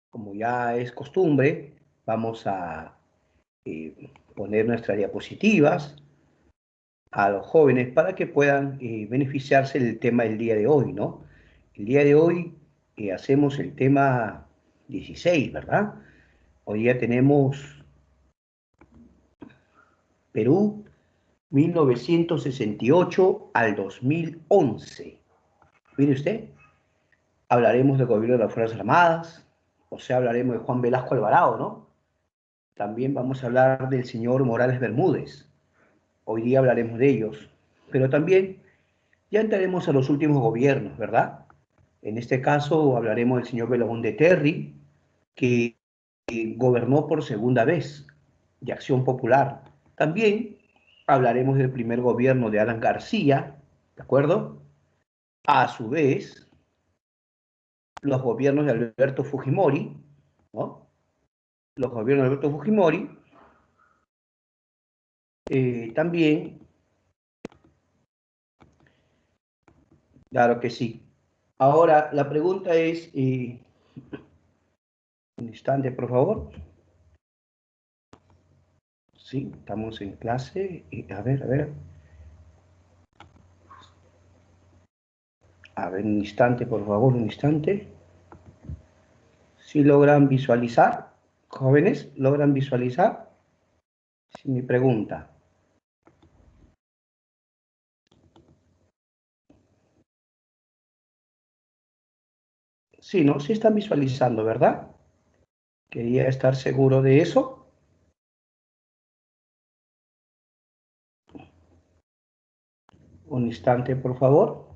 Como ya es costumbre, vamos a poner nuestras diapositivas a los jóvenes para que puedan beneficiarse del tema del día de hoy, ¿no? El día de hoy hacemos el tema 16, ¿verdad? Hoy día tenemos Perú 1968 al 2011. Mire usted, hablaremos del gobierno de las Fuerzas Armadas, o sea, hablaremos de Juan Velasco Alvarado, ¿no? También vamos a hablar del señor Morales Bermúdez. Hoy día hablaremos de ellos, pero también ya entraremos a los últimos gobiernos, ¿verdad? En este caso hablaremos del señor Belaúnde Terry, que gobernó por segunda vez, de Acción Popular. También hablaremos del primer gobierno de Alan García, ¿de acuerdo? A su vez, los gobiernos de Alberto Fujimori, ¿no? Los gobiernos de Alberto Fujimori, también, claro que sí. Ahora, la pregunta es, un instante, por favor. Sí, estamos en clase. A ver, a ver. A ver, un instante, por favor, un instante. Si logran visualizar, jóvenes, ¿logran visualizar? Si mi pregunta. Sí, ¿no? Sí están visualizando, ¿verdad? Quería estar seguro de eso. Un instante, por favor.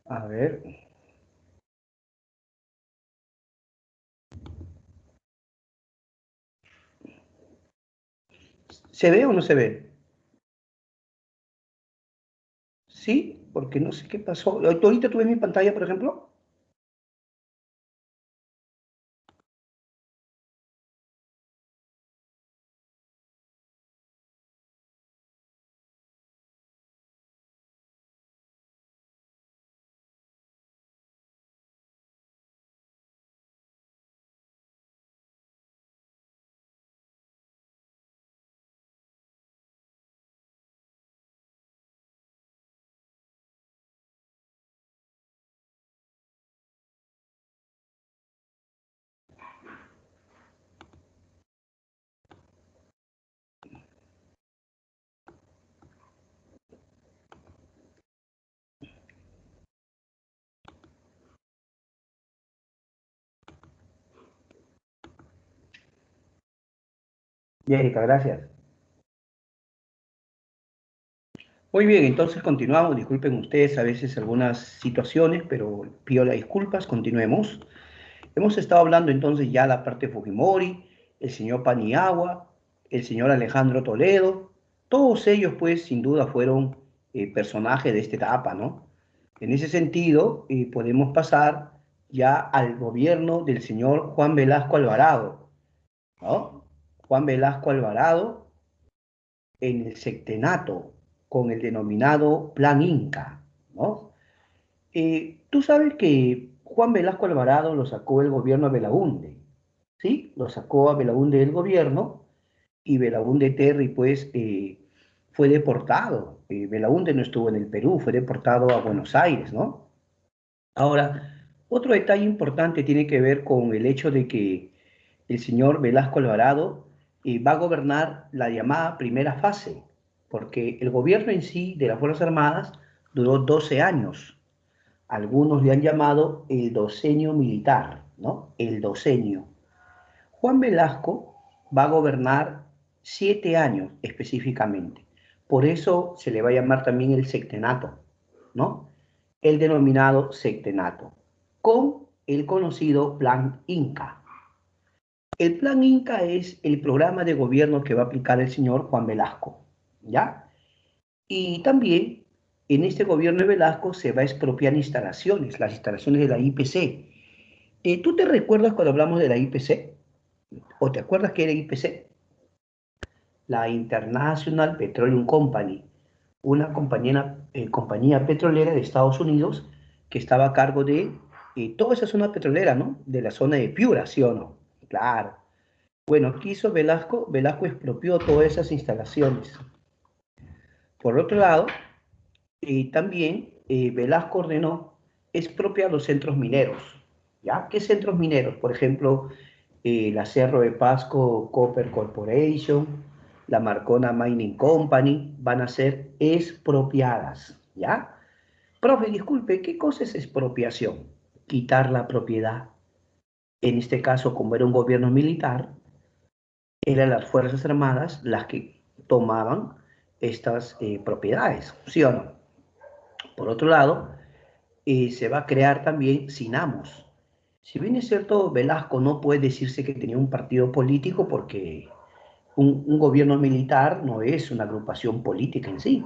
A ver. ¿Se ve o no se ve? Sí, porque no sé qué pasó. ¿Ahorita tú ves mi pantalla, por ejemplo? Ya, Erika, gracias. Muy bien, entonces continuamos. Disculpen ustedes a veces algunas situaciones, pero pido las disculpas. Continuemos. Hemos estado hablando entonces ya la parte de Fujimori, el señor Paniagua, el señor Alejandro Toledo. Todos ellos, pues, sin duda fueron personajes de esta etapa, ¿no? En ese sentido, podemos pasar ya al gobierno del señor Juan Velasco Alvarado, ¿no? Juan Velasco Alvarado en el sectenato con el denominado Plan Inca, ¿no? Tú sabes que Juan Velasco Alvarado lo sacó el gobierno a Belaúnde, ¿sí? Lo sacó a Belaúnde del gobierno y Belaúnde Terry, pues, fue deportado. Belaúnde no estuvo en el Perú, fue deportado a Buenos Aires, ¿no? Ahora, otro detalle importante tiene que ver con el hecho de que el señor Velasco Alvarado va a gobernar la llamada primera fase, porque el gobierno en sí de las Fuerzas Armadas duró 12 años. Algunos le han llamado el docenio militar, ¿no? El docenio. Juan Velasco va a gobernar 7 años específicamente. Por eso se le va a llamar también el sectenato, ¿no? El denominado sectenato, con el conocido Plan Inca. El Plan Inca es el programa de gobierno que va a aplicar el señor Juan Velasco, ¿ya? Y también en este gobierno de Velasco se va a expropiar instalaciones, las instalaciones de la IPC. ¿Tú te recuerdas cuando hablamos de la IPC? ¿O te acuerdas que era IPC? La International Petroleum Company, una compañía petrolera de Estados Unidos que estaba a cargo de toda esa zona petrolera, ¿no? De la zona de Piura, ¿sí o no? Claro. Bueno, ¿qué hizo Velasco? Velasco expropió todas esas instalaciones. Por otro lado, también Velasco ordenó expropiar los centros mineros. ¿Ya? ¿Qué centros mineros? Por ejemplo, la Cerro de Pasco Copper Corporation, la Marcona Mining Company, van a ser expropiadas. ¿Ya? Profe, disculpe, ¿qué cosa es expropiación? Quitar la propiedad. En este caso, como era un gobierno militar, eran las Fuerzas Armadas las que tomaban estas propiedades, ¿sí o no? Por otro lado, se va a crear también Sinamos. Si bien es cierto, Velasco no puede decirse que tenía un partido político porque un gobierno militar no es una agrupación política en sí,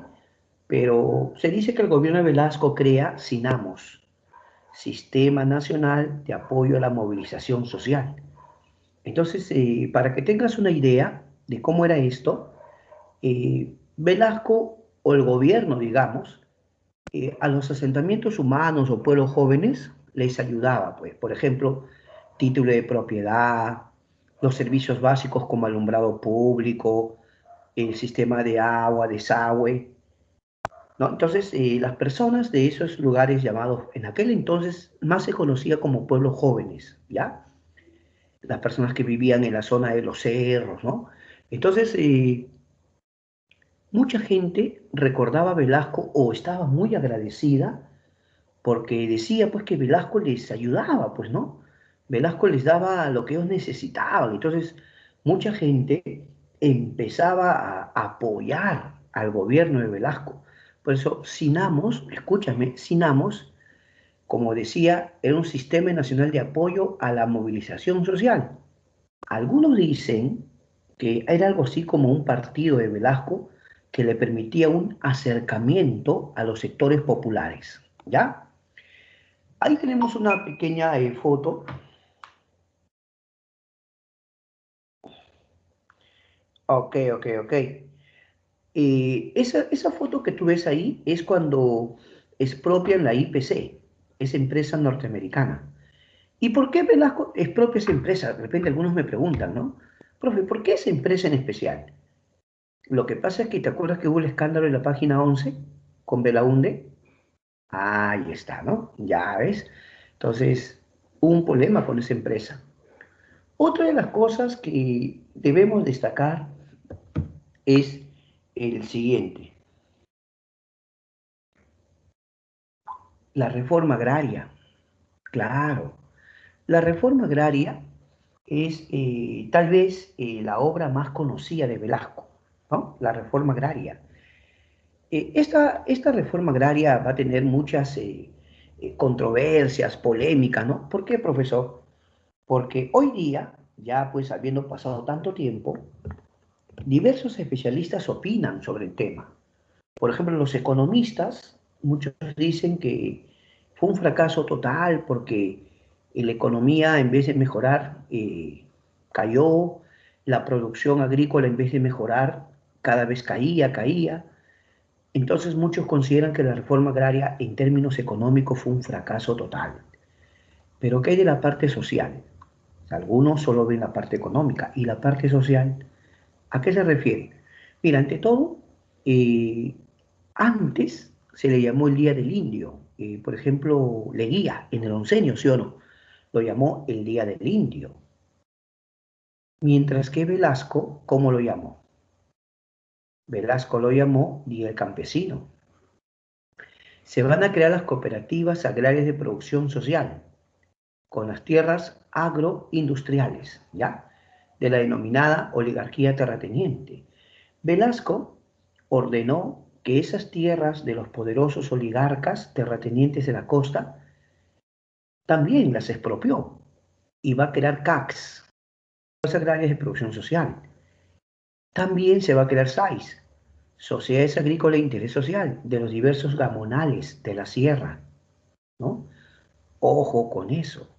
pero se dice que el gobierno de Velasco crea Sinamos, Sistema Nacional de Apoyo a la Movilización Social. Entonces, para que tengas una idea de cómo era esto, Velasco o el gobierno, digamos, a los asentamientos humanos o pueblos jóvenes les ayudaba, pues, por ejemplo, título de propiedad, los servicios básicos como alumbrado público, el sistema de agua, desagüe, ¿no? Entonces, las personas de esos lugares llamados, en aquel entonces, más se conocía como pueblos jóvenes, ¿ya? Las personas que vivían en la zona de los cerros, ¿no? Entonces, mucha gente recordaba a Velasco o estaba muy agradecida porque decía pues que Velasco les ayudaba, pues, ¿no? Velasco les daba lo que ellos necesitaban. Entonces, mucha gente empezaba a apoyar al gobierno de Velasco. Por eso, Sinamos, escúchame, Sinamos, como decía, era un sistema nacional de apoyo a la movilización social. Algunos dicen que era algo así como un partido de Velasco que le permitía un acercamiento a los sectores populares, ¿ya? Ahí tenemos una pequeña foto. Ok, ok, ok. Esa foto que tú ves ahí es cuando expropian la IPC, esa empresa norteamericana. ¿Y por qué Velasco expropia esa empresa? De repente algunos me preguntan, ¿no? Profe, ¿por qué esa empresa en especial? Lo que pasa es que, ¿te acuerdas que hubo el escándalo en la página 11 con Belaunde? Ahí está, ¿no? Ya ves. Entonces, hubo un problema con esa empresa. Otra de las cosas que debemos destacar es el siguiente, la reforma agraria. Claro, la reforma agraria es tal vez la obra más conocida de Velasco, ¿no? La reforma agraria. Esta reforma agraria va a tener muchas controversias, polémicas, ¿no? ¿Por qué, profesor? Porque hoy día, ya pues habiendo pasado tanto tiempo, diversos especialistas opinan sobre el tema. Por ejemplo, los economistas, muchos dicen que fue un fracaso total porque la economía en vez de mejorar cayó, la producción agrícola en vez de mejorar cada vez caía. Entonces muchos consideran que la reforma agraria en términos económicos fue un fracaso total. Pero ¿qué hay de la parte social? Algunos solo ven la parte económica y la parte social. ¿A qué se refiere? Mira, ante todo, eh, antes se le llamó el Día del Indio. Por ejemplo, Leguía, en el oncenio, ¿sí o no? Lo llamó el Día del Indio. Mientras que Velasco, ¿cómo lo llamó? Velasco lo llamó Día del Campesino. Se van a crear las cooperativas agrarias de producción social con las tierras agroindustriales, ¿ya? De la denominada oligarquía terrateniente. Velasco ordenó que esas tierras de los poderosos oligarcas terratenientes de la costa también las expropió y va a crear CACs, Casas Agrarias de Producción Social. También se va a crear SAIS, Sociedades Agrícolas de Interés Social, de los diversos gamonales de la sierra, ¿no? Ojo con eso.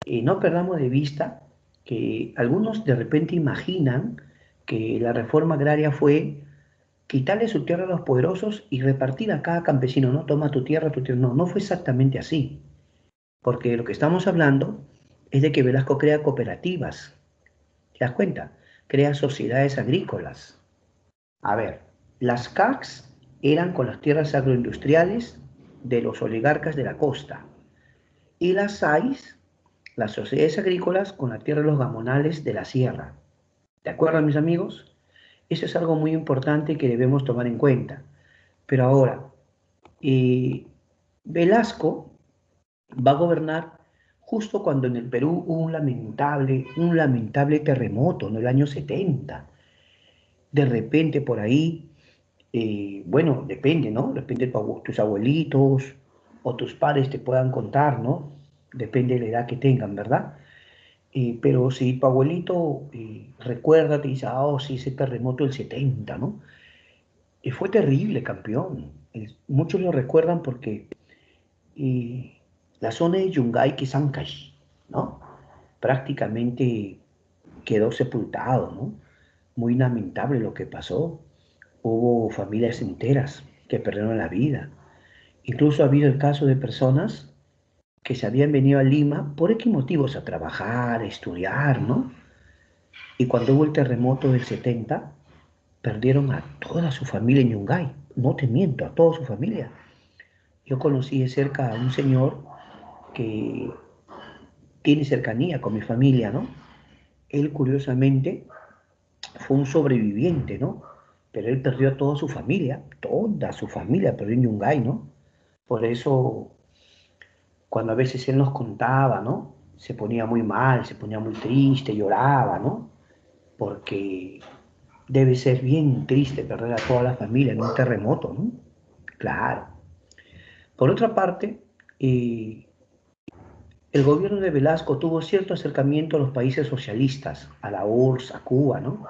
Y no perdamos de vista que algunos de repente imaginan que la reforma agraria fue quitarle su tierra a los poderosos y repartir a cada campesino, ¿no? Toma tu tierra, tu tierra. No, no fue exactamente así, porque lo que estamos hablando es de que Velasco crea cooperativas, ¿te das cuenta? Crea sociedades agrícolas. A ver, las CACs eran con las tierras agroindustriales de los oligarcas de la costa y las SAIs, las sociedades agrícolas, con la tierra de los gamonales de la sierra. ¿De acuerdo, mis amigos? Eso es algo muy importante que debemos tomar en cuenta. Pero ahora, eh, Velasco va a gobernar justo cuando en el Perú hubo un lamentable terremoto en el año 70. De repente por ahí, bueno, depende, ¿no? Depende de tus abuelitos o tus padres te puedan contar, ¿no? Depende de la edad que tengan, ¿verdad? Pero si tu abuelito recuerda, te dice, ah, oh, sí, ese terremoto del 70, ¿no? Y fue terrible, campeón. Muchos lo recuerdan porque la zona de Yungay, Kisancay, ¿no? Prácticamente quedó sepultado, ¿no? Muy lamentable lo que pasó. Hubo familias enteras que perdieron la vida. Incluso ha habido el caso de personas que se habían venido a Lima por X motivos a trabajar, a estudiar, ¿no? Y cuando hubo el terremoto del 70, perdieron a toda su familia en Yungay. No te miento, a toda su familia. Yo conocí de cerca a un señor que tiene cercanía con mi familia, ¿no? Él, curiosamente, fue un sobreviviente, ¿no? Pero él perdió a toda su familia perdió en Yungay, ¿no? Por eso, cuando a veces él nos contaba, ¿no? Se ponía muy mal, se ponía muy triste, lloraba, ¿no? Porque debe ser bien triste perder a toda la familia en un terremoto, ¿no? Claro. Por otra parte, el gobierno de Velasco tuvo cierto acercamiento a los países socialistas, a la URSS, a Cuba, ¿no?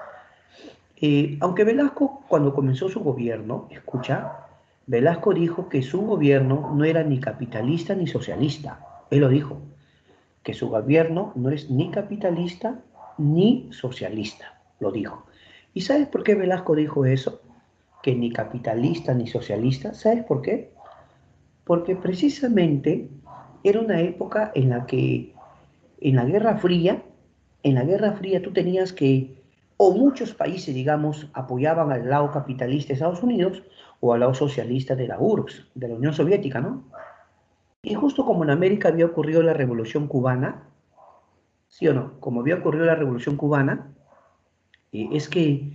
Aunque Velasco, cuando comenzó su gobierno, escucha, Velasco dijo que su gobierno no era ni capitalista ni socialista. Él lo dijo, que su gobierno no es ni capitalista ni socialista, lo dijo. ¿Y sabes por qué Velasco dijo eso? Que ni capitalista ni socialista. ¿Sabes por qué? Porque precisamente era una época en la que en la Guerra Fría, en la Guerra Fría tú tenías que, o muchos países, digamos, apoyaban al lado capitalista de Estados Unidos o al lado socialista de la URSS, de la Unión Soviética, ¿no? Y justo como en América había ocurrido la Revolución Cubana, ¿sí o no? Como había ocurrido la Revolución Cubana, es que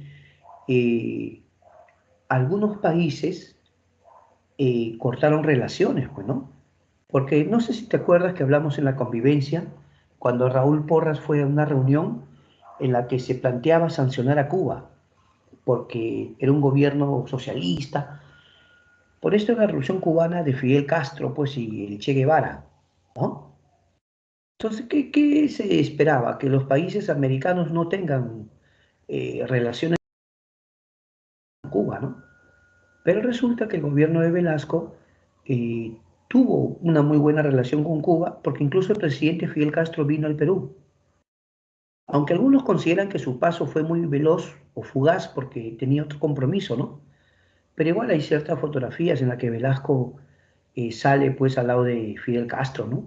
eh, algunos países cortaron relaciones, pues, ¿no? Porque no sé si te acuerdas que hablamos en la convivencia, cuando Raúl Porras fue a una reunión en la que se planteaba sancionar a Cuba, porque era un gobierno socialista. Por esto es la revolución cubana de Fidel Castro, pues, y el Che Guevara, ¿no? Entonces, ¿qué se esperaba? Que los países americanos no tengan relaciones con Cuba, ¿no? Pero resulta que el gobierno de Velasco tuvo una muy buena relación con Cuba, porque incluso el presidente Fidel Castro vino al Perú. Aunque algunos consideran que su paso fue muy veloz o fugaz porque tenía otro compromiso, ¿no? Pero igual hay ciertas fotografías en las que Velasco sale pues al lado de Fidel Castro, ¿no?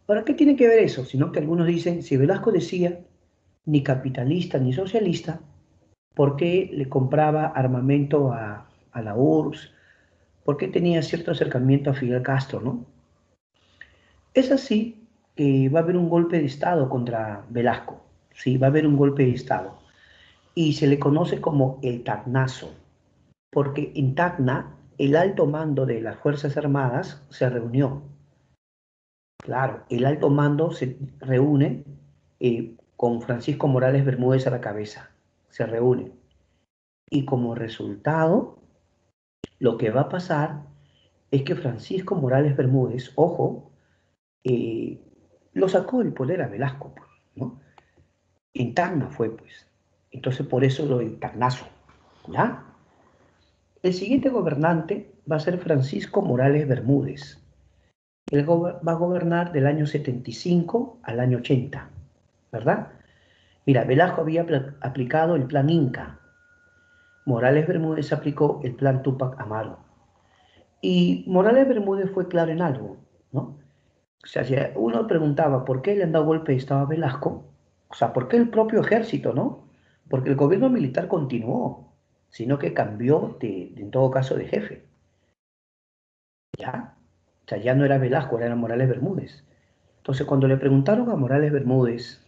Ahora, ¿qué tiene que ver eso? Sino que algunos dicen, si Velasco decía ni capitalista ni socialista, ¿por qué le compraba armamento a la URSS? ¿Por qué tenía cierto acercamiento a Fidel Castro, no? Es así que va a haber un golpe de Estado contra Velasco, ¿sí? Va a haber un golpe de Estado. Y se le conoce como el Tacnazo, porque en Tacna el alto mando de las Fuerzas Armadas se reunió. Claro, el alto mando se reúne con Francisco Morales Bermúdez a la cabeza, se reúne. Y como resultado, lo que va a pasar es que Francisco Morales Bermúdez, ojo, eh, lo sacó del poder a Velasco, pues, ¿no? En Tacna fue, pues. Entonces, por eso lo del Tacnazo, ¿ya? El siguiente gobernante va a ser Francisco Morales Bermúdez. Él va a gobernar del año 75 al año 80. ¿verdad? Mira, Velasco había aplicado el plan Inca, Morales Bermúdez aplicó el plan Túpac Amaru. Y Morales Bermúdez fue claro en algo, ¿no? O sea, si uno preguntaba por qué le han dado golpe de Estado a Velasco, o sea, ¿por qué el propio ejército, no? Porque el gobierno militar continuó, sino que cambió en todo caso, de jefe, ¿ya? O sea, ya no era Velasco, era Morales Bermúdez. Entonces, cuando le preguntaron a Morales Bermúdez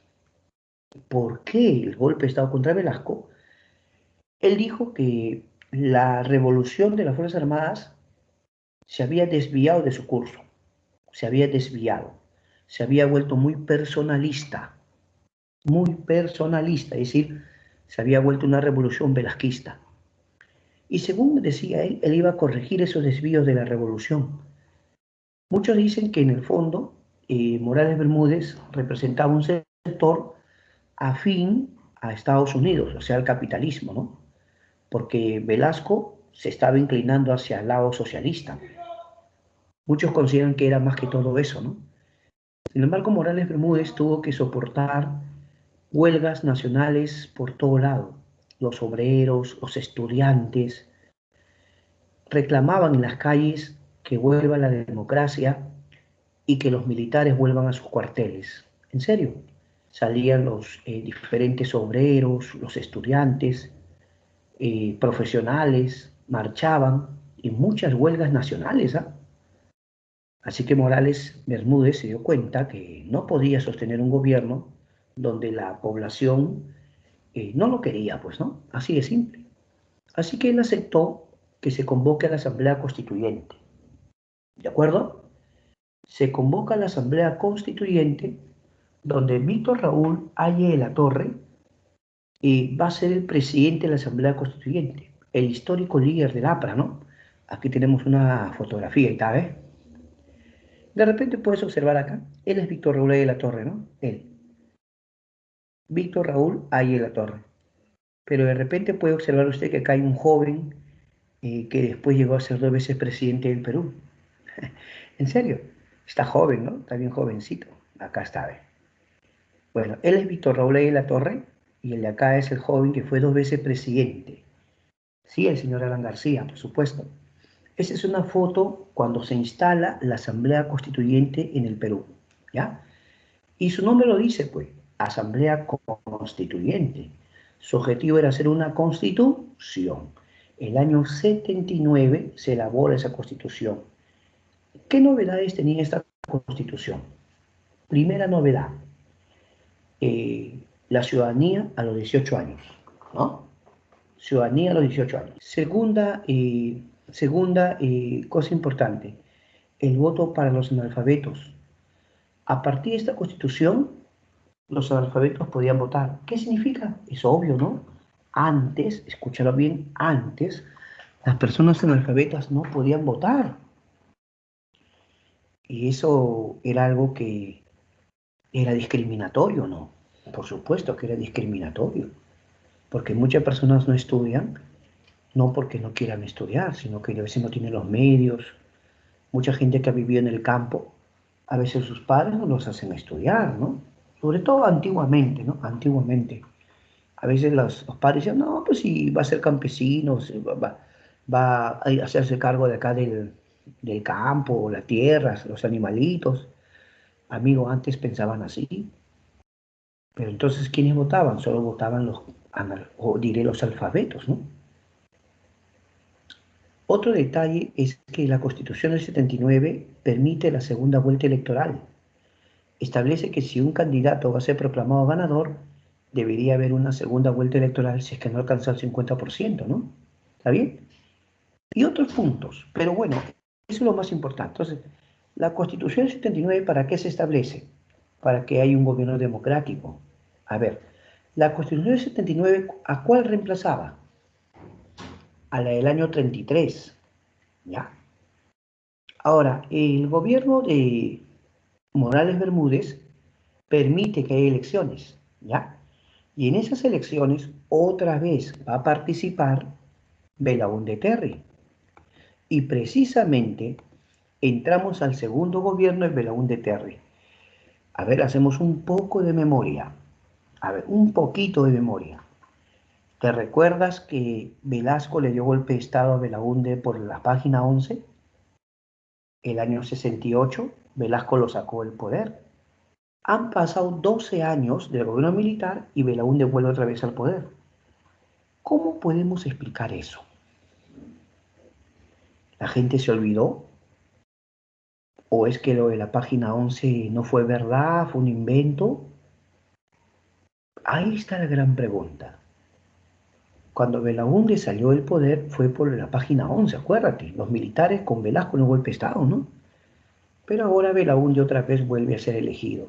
por qué el golpe de Estado contra Velasco, él dijo que la revolución de las Fuerzas Armadas se había desviado de su curso, se había desviado, se había vuelto muy personalista, es decir, se había vuelto una revolución velasquista. Y según decía él, él iba a corregir esos desvíos de la revolución. Muchos dicen que en el fondo Morales Bermúdez representaba un sector afín a Estados Unidos, o sea, al capitalismo, ¿no? Porque Velasco se estaba inclinando hacia el lado socialista. Muchos consideran que era más que todo eso, ¿no? Sin embargo, Morales Bermúdez tuvo que soportar huelgas nacionales por todo lado. Los obreros, los estudiantes reclamaban en las calles que vuelva la democracia y que los militares vuelvan a sus cuarteles. En serio, salían los diferentes obreros, los estudiantes, profesionales, marchaban y muchas huelgas nacionales, ¿ah? Así que Morales Bermúdez se dio cuenta que no podía sostener un gobierno donde la población no lo quería, pues, ¿no? Así de simple. Así que él aceptó que se convoque a la Asamblea Constituyente. ¿De acuerdo? Se convoca a la Asamblea Constituyente donde Víctor Raúl Aye de la Torre va a ser el presidente de la Asamblea Constituyente, el histórico líder del APRA, ¿no? Aquí tenemos una fotografía y tal, ¿eh? De repente puedes observar acá, él es Víctor Raúl Aye de la Torre, ¿no? Él, Víctor Raúl Aye de la Torre. Pero de repente puede observar usted que acá hay un joven que después llegó a ser 2 veces presidente del Perú. En serio, está joven, ¿no? Está bien jovencito. Acá está, ¿ve? Bueno, él es Víctor Raúl de la Torre y el de acá es el joven que fue 2 veces presidente. Sí, el señor Alan García, por supuesto. Esa es una foto cuando se instala la Asamblea Constituyente en el Perú, ¿ya? Y su nombre lo dice, pues, Asamblea Constituyente. Su objetivo era hacer una constitución. El año 79 se elabora esa constitución. ¿Qué novedades tenía esta constitución? Primera novedad, la ciudadanía a los 18 años, ¿no? Ciudadanía a los 18 años. Segunda cosa importante, el voto para los analfabetos. A partir de esta constitución, los analfabetos podían votar. ¿Qué significa? Es obvio, ¿no? Antes, escúchalo bien, antes las personas analfabetas no podían votar. Y eso era algo que era discriminatorio, ¿no? Por supuesto que era discriminatorio, porque muchas personas no estudian, no porque no quieran estudiar, sino que a veces no tienen los medios. Mucha gente que ha vivido en el campo, a veces sus padres no los hacen estudiar, ¿no? Sobre todo antiguamente, ¿no? Antiguamente. A veces los padres dicen, no, pues si va a ser campesino, va a hacerse cargo de acá del campo, las tierras, los animalitos. Amigos, antes pensaban así. Pero entonces, ¿quiénes votaban? Solo votaban o diré los alfabetos, ¿no? Otro detalle es que la Constitución del 79 permite la segunda vuelta electoral. Establece que si un candidato va a ser proclamado ganador, debería haber una segunda vuelta electoral si es que no alcanza el 50%, ¿no? ¿Está bien? Y otros puntos, pero bueno, eso es lo más importante. Entonces, la Constitución del 79, ¿para qué se establece? Para que haya un gobierno democrático. A ver, la Constitución del 79, ¿a cuál reemplazaba? A la del año 33, ¿ya? Ahora, el gobierno de Morales Bermúdez permite que haya elecciones, ¿ya? Y en esas elecciones otra vez va a participar Belaúnde Terry. Y precisamente entramos al segundo gobierno de Belaúnde Terry. A ver, hacemos un poco de memoria. A ver, un poquito de memoria. ¿Te recuerdas que Velasco le dio golpe de Estado a Belaúnde por la página 11? El año 68, Velasco lo sacó del poder. Han pasado 12 años del gobierno militar y Belaúnde vuelve otra vez al poder. ¿Cómo podemos explicar eso? ¿La gente se olvidó? ¿O es que lo de la página 11 no fue verdad, fue un invento? Ahí está la gran pregunta. Cuando Belaúnde salió del poder fue por la página 11, acuérdate, los militares con Velasco en un golpe de Estado, ¿no? Pero ahora Belaúnde otra vez vuelve a ser elegido.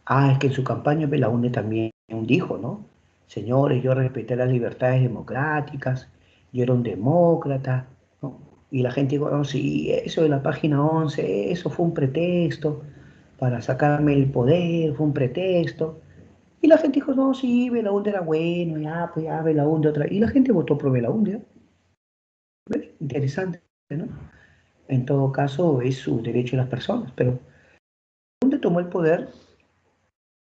Ah, es que en su campaña Belaúnde también dijo, ¿no? Señores, yo respeté las libertades democráticas, yo era un demócrata, ¿no? Y la gente dijo, no, sí, eso de la página 11, eso fue un pretexto para sacarme el poder, fue un pretexto. Y la gente dijo, no, sí, Belaúnde era bueno, ya, pues ya, Belaúnde otra. Y la gente votó por Belaúnde, ¿eh? ¿Ves? Interesante, ¿no? En todo caso, es su derecho de las personas, pero Belaúnde tomó el poder,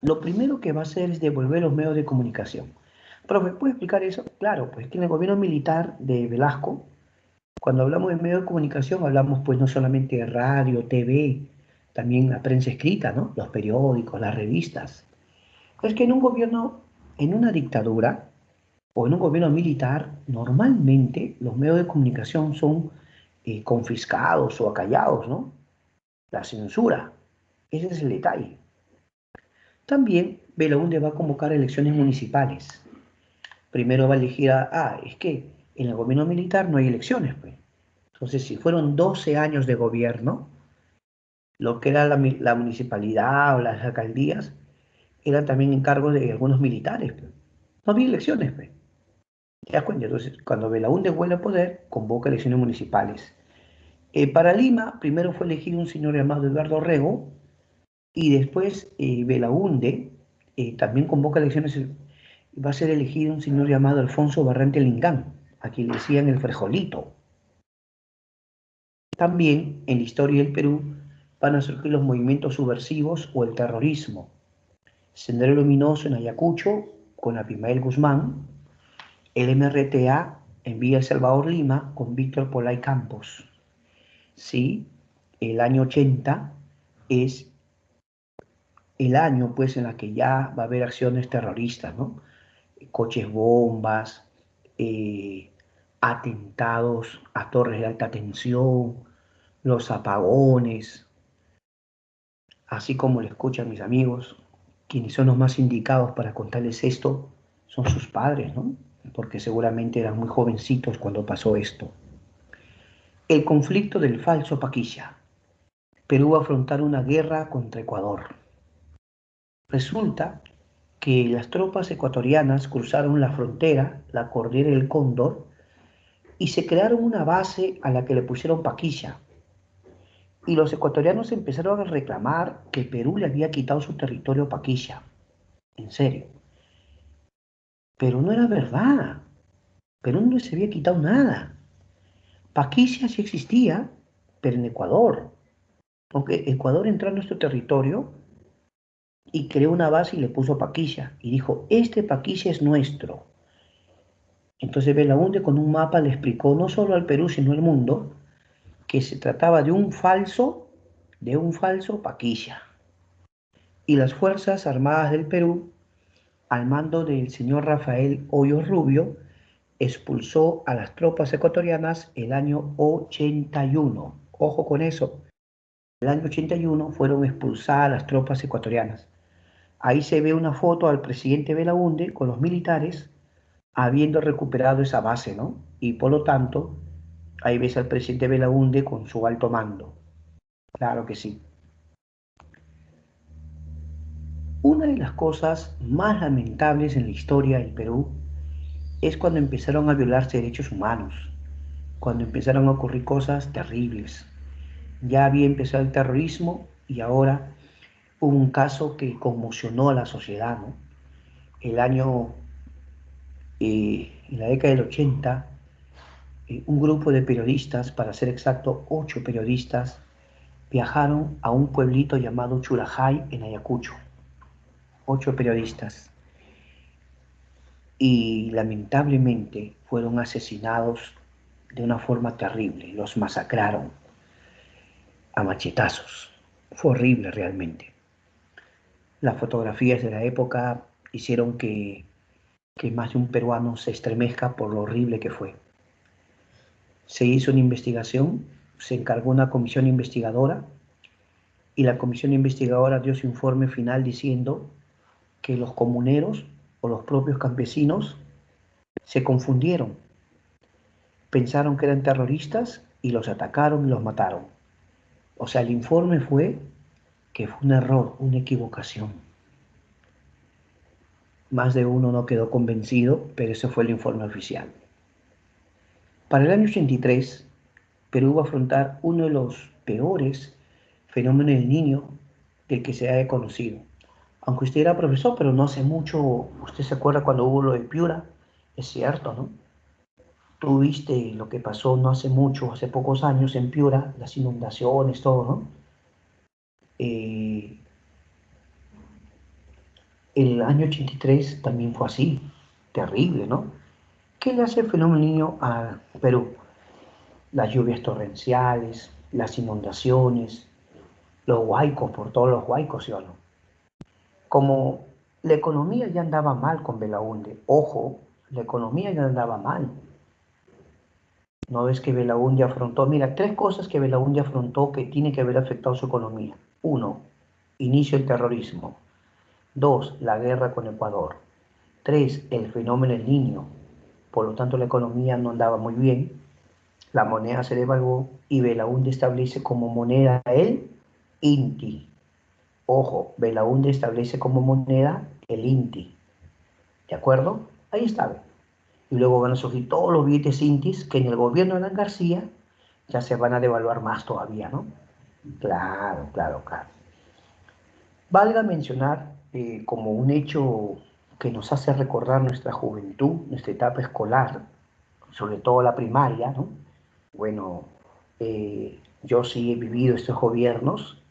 lo primero que va a hacer es devolver los medios de comunicación. Profe, ¿puede explicar eso? Claro, pues que en el gobierno militar de Velasco, cuando hablamos de medios de comunicación, hablamos pues no solamente de radio, TV, también la prensa escrita, ¿no? Los periódicos, las revistas. Es que en un gobierno, en una dictadura o en un gobierno militar, normalmente los medios de comunicación son confiscados o acallados, ¿no? La censura. Ese es el detalle. También Belaúnde va a convocar elecciones municipales. Primero va a elegir es que en el gobierno militar no hay elecciones, pues. Entonces, si fueron 12 años de gobierno, lo que era la municipalidad o las alcaldías eran también encargos de algunos militares, pues. No había elecciones, pues. ¿Te das cuenta? Entonces, cuando Belaúnde vuelve al poder, convoca elecciones municipales. Para Lima, primero fue elegido un señor llamado Eduardo Rego, y después Belaúnde también convoca elecciones, va a ser elegido un señor llamado Alfonso Barrante Lingán, a quien le decían el Frejolito. También en la historia del Perú van a surgir los movimientos subversivos o el terrorismo. Sendero Luminoso en Ayacucho con Abimael Guzmán, el MRTA en Villa El Salvador, Lima, con Víctor Polay Campos. Sí, el año 80 es el año pues en la que ya va a haber acciones terroristas, ¿no? Coches bombas, eh, atentados a torres de alta tensión, los apagones, así como lo escuchan mis amigos, quienes son los más indicados para contarles esto son sus padres, ¿no? Porque seguramente eran muy jovencitos cuando pasó esto. El conflicto del falso Paquilla. Perú va a afrontar una guerra contra Ecuador. Resulta que las tropas ecuatorianas cruzaron la frontera, la cordillera del Cóndor, y se crearon una base a la que le pusieron Paquilla. Y los ecuatorianos empezaron a reclamar que Perú le había quitado su territorio a Paquilla. En serio. Pero no era verdad. Perú no se había quitado nada. Paquilla sí existía, pero en Ecuador. Aunque Ecuador entró a nuestro territorio y creó una base y le puso Paquilla. Y dijo, este Paquilla es nuestro. Entonces Belaúnde con un mapa le explicó no solo al Perú, sino al mundo, que se trataba de un falso Paquilla. Y las Fuerzas Armadas del Perú, al mando del señor Rafael Hoyos Rubio, expulsó a las tropas ecuatorianas el año 81. Ojo con eso. El año 81 fueron expulsadas las tropas ecuatorianas. Ahí se ve una foto al presidente Belaúnde con los militares habiendo recuperado esa base, ¿no? Y por lo tanto, ahí ves al presidente Belaúnde con su alto mando. Claro que sí. Una de las cosas más lamentables en la historia del Perú es cuando empezaron a violarse derechos humanos, cuando empezaron a ocurrir cosas terribles. Ya había empezado el terrorismo y ahora hubo un caso que conmocionó a la sociedad, ¿no? El año, en la década del 80, un grupo de periodistas, para ser exacto, 8 periodistas, viajaron a un pueblito llamado Churajay en Ayacucho. 8 periodistas. y lamentablemente fueron asesinados de una forma terrible, los masacraron a machetazos. Fue horrible realmente. Las fotografías de la época hicieron que más de un peruano se estremezca por lo horrible que fue. Se hizo una investigación, se encargó una comisión investigadora y la comisión investigadora dio su informe final diciendo que los comuneros o los propios campesinos se confundieron, pensaron que eran terroristas y los atacaron y los mataron. O sea, el informe fue que fue un error, una equivocación. Más de uno no quedó convencido, pero ese fue el informe oficial. Para el año 83, Perú va a afrontar uno de los peores fenómenos del niño del que se haya conocido. Aunque usted era profesor, pero no hace mucho, usted se acuerda cuando hubo lo de Piura, es cierto, ¿no? Tú viste lo que pasó no hace mucho, hace pocos años en Piura, las inundaciones, todo, ¿no? Eh, el año 83 también fue así, terrible, ¿no? ¿Qué le hace el fenómeno niño a Perú? Las lluvias torrenciales, las inundaciones, los huaicos, por todos los huaicos, ¿sí o no? Como la economía ya andaba mal con Belaúnde, ojo, la economía ya andaba mal. ¿No ves que Belaúnde afrontó? Mira, tres cosas que Belaúnde afrontó que tiene que haber afectado su economía. Uno, inicio del terrorismo. Dos, la guerra con Ecuador. Tres, el fenómeno del Niño. Por lo tanto, la economía no andaba muy bien. La moneda se devaluó y Belaúnde establece como moneda el INTI. Ojo, Belaúnde establece como moneda el INTI. ¿De acuerdo? Ahí está. Y luego van a surgir todos los billetes INTIs que en el gobierno de Alan García ya se van a devaluar más todavía, ¿no? Claro, claro, claro. Valga mencionar como un hecho que nos hace recordar nuestra juventud, nuestra etapa escolar, sobre todo la primaria, ¿no? Bueno, yo sí he vivido estos gobiernos,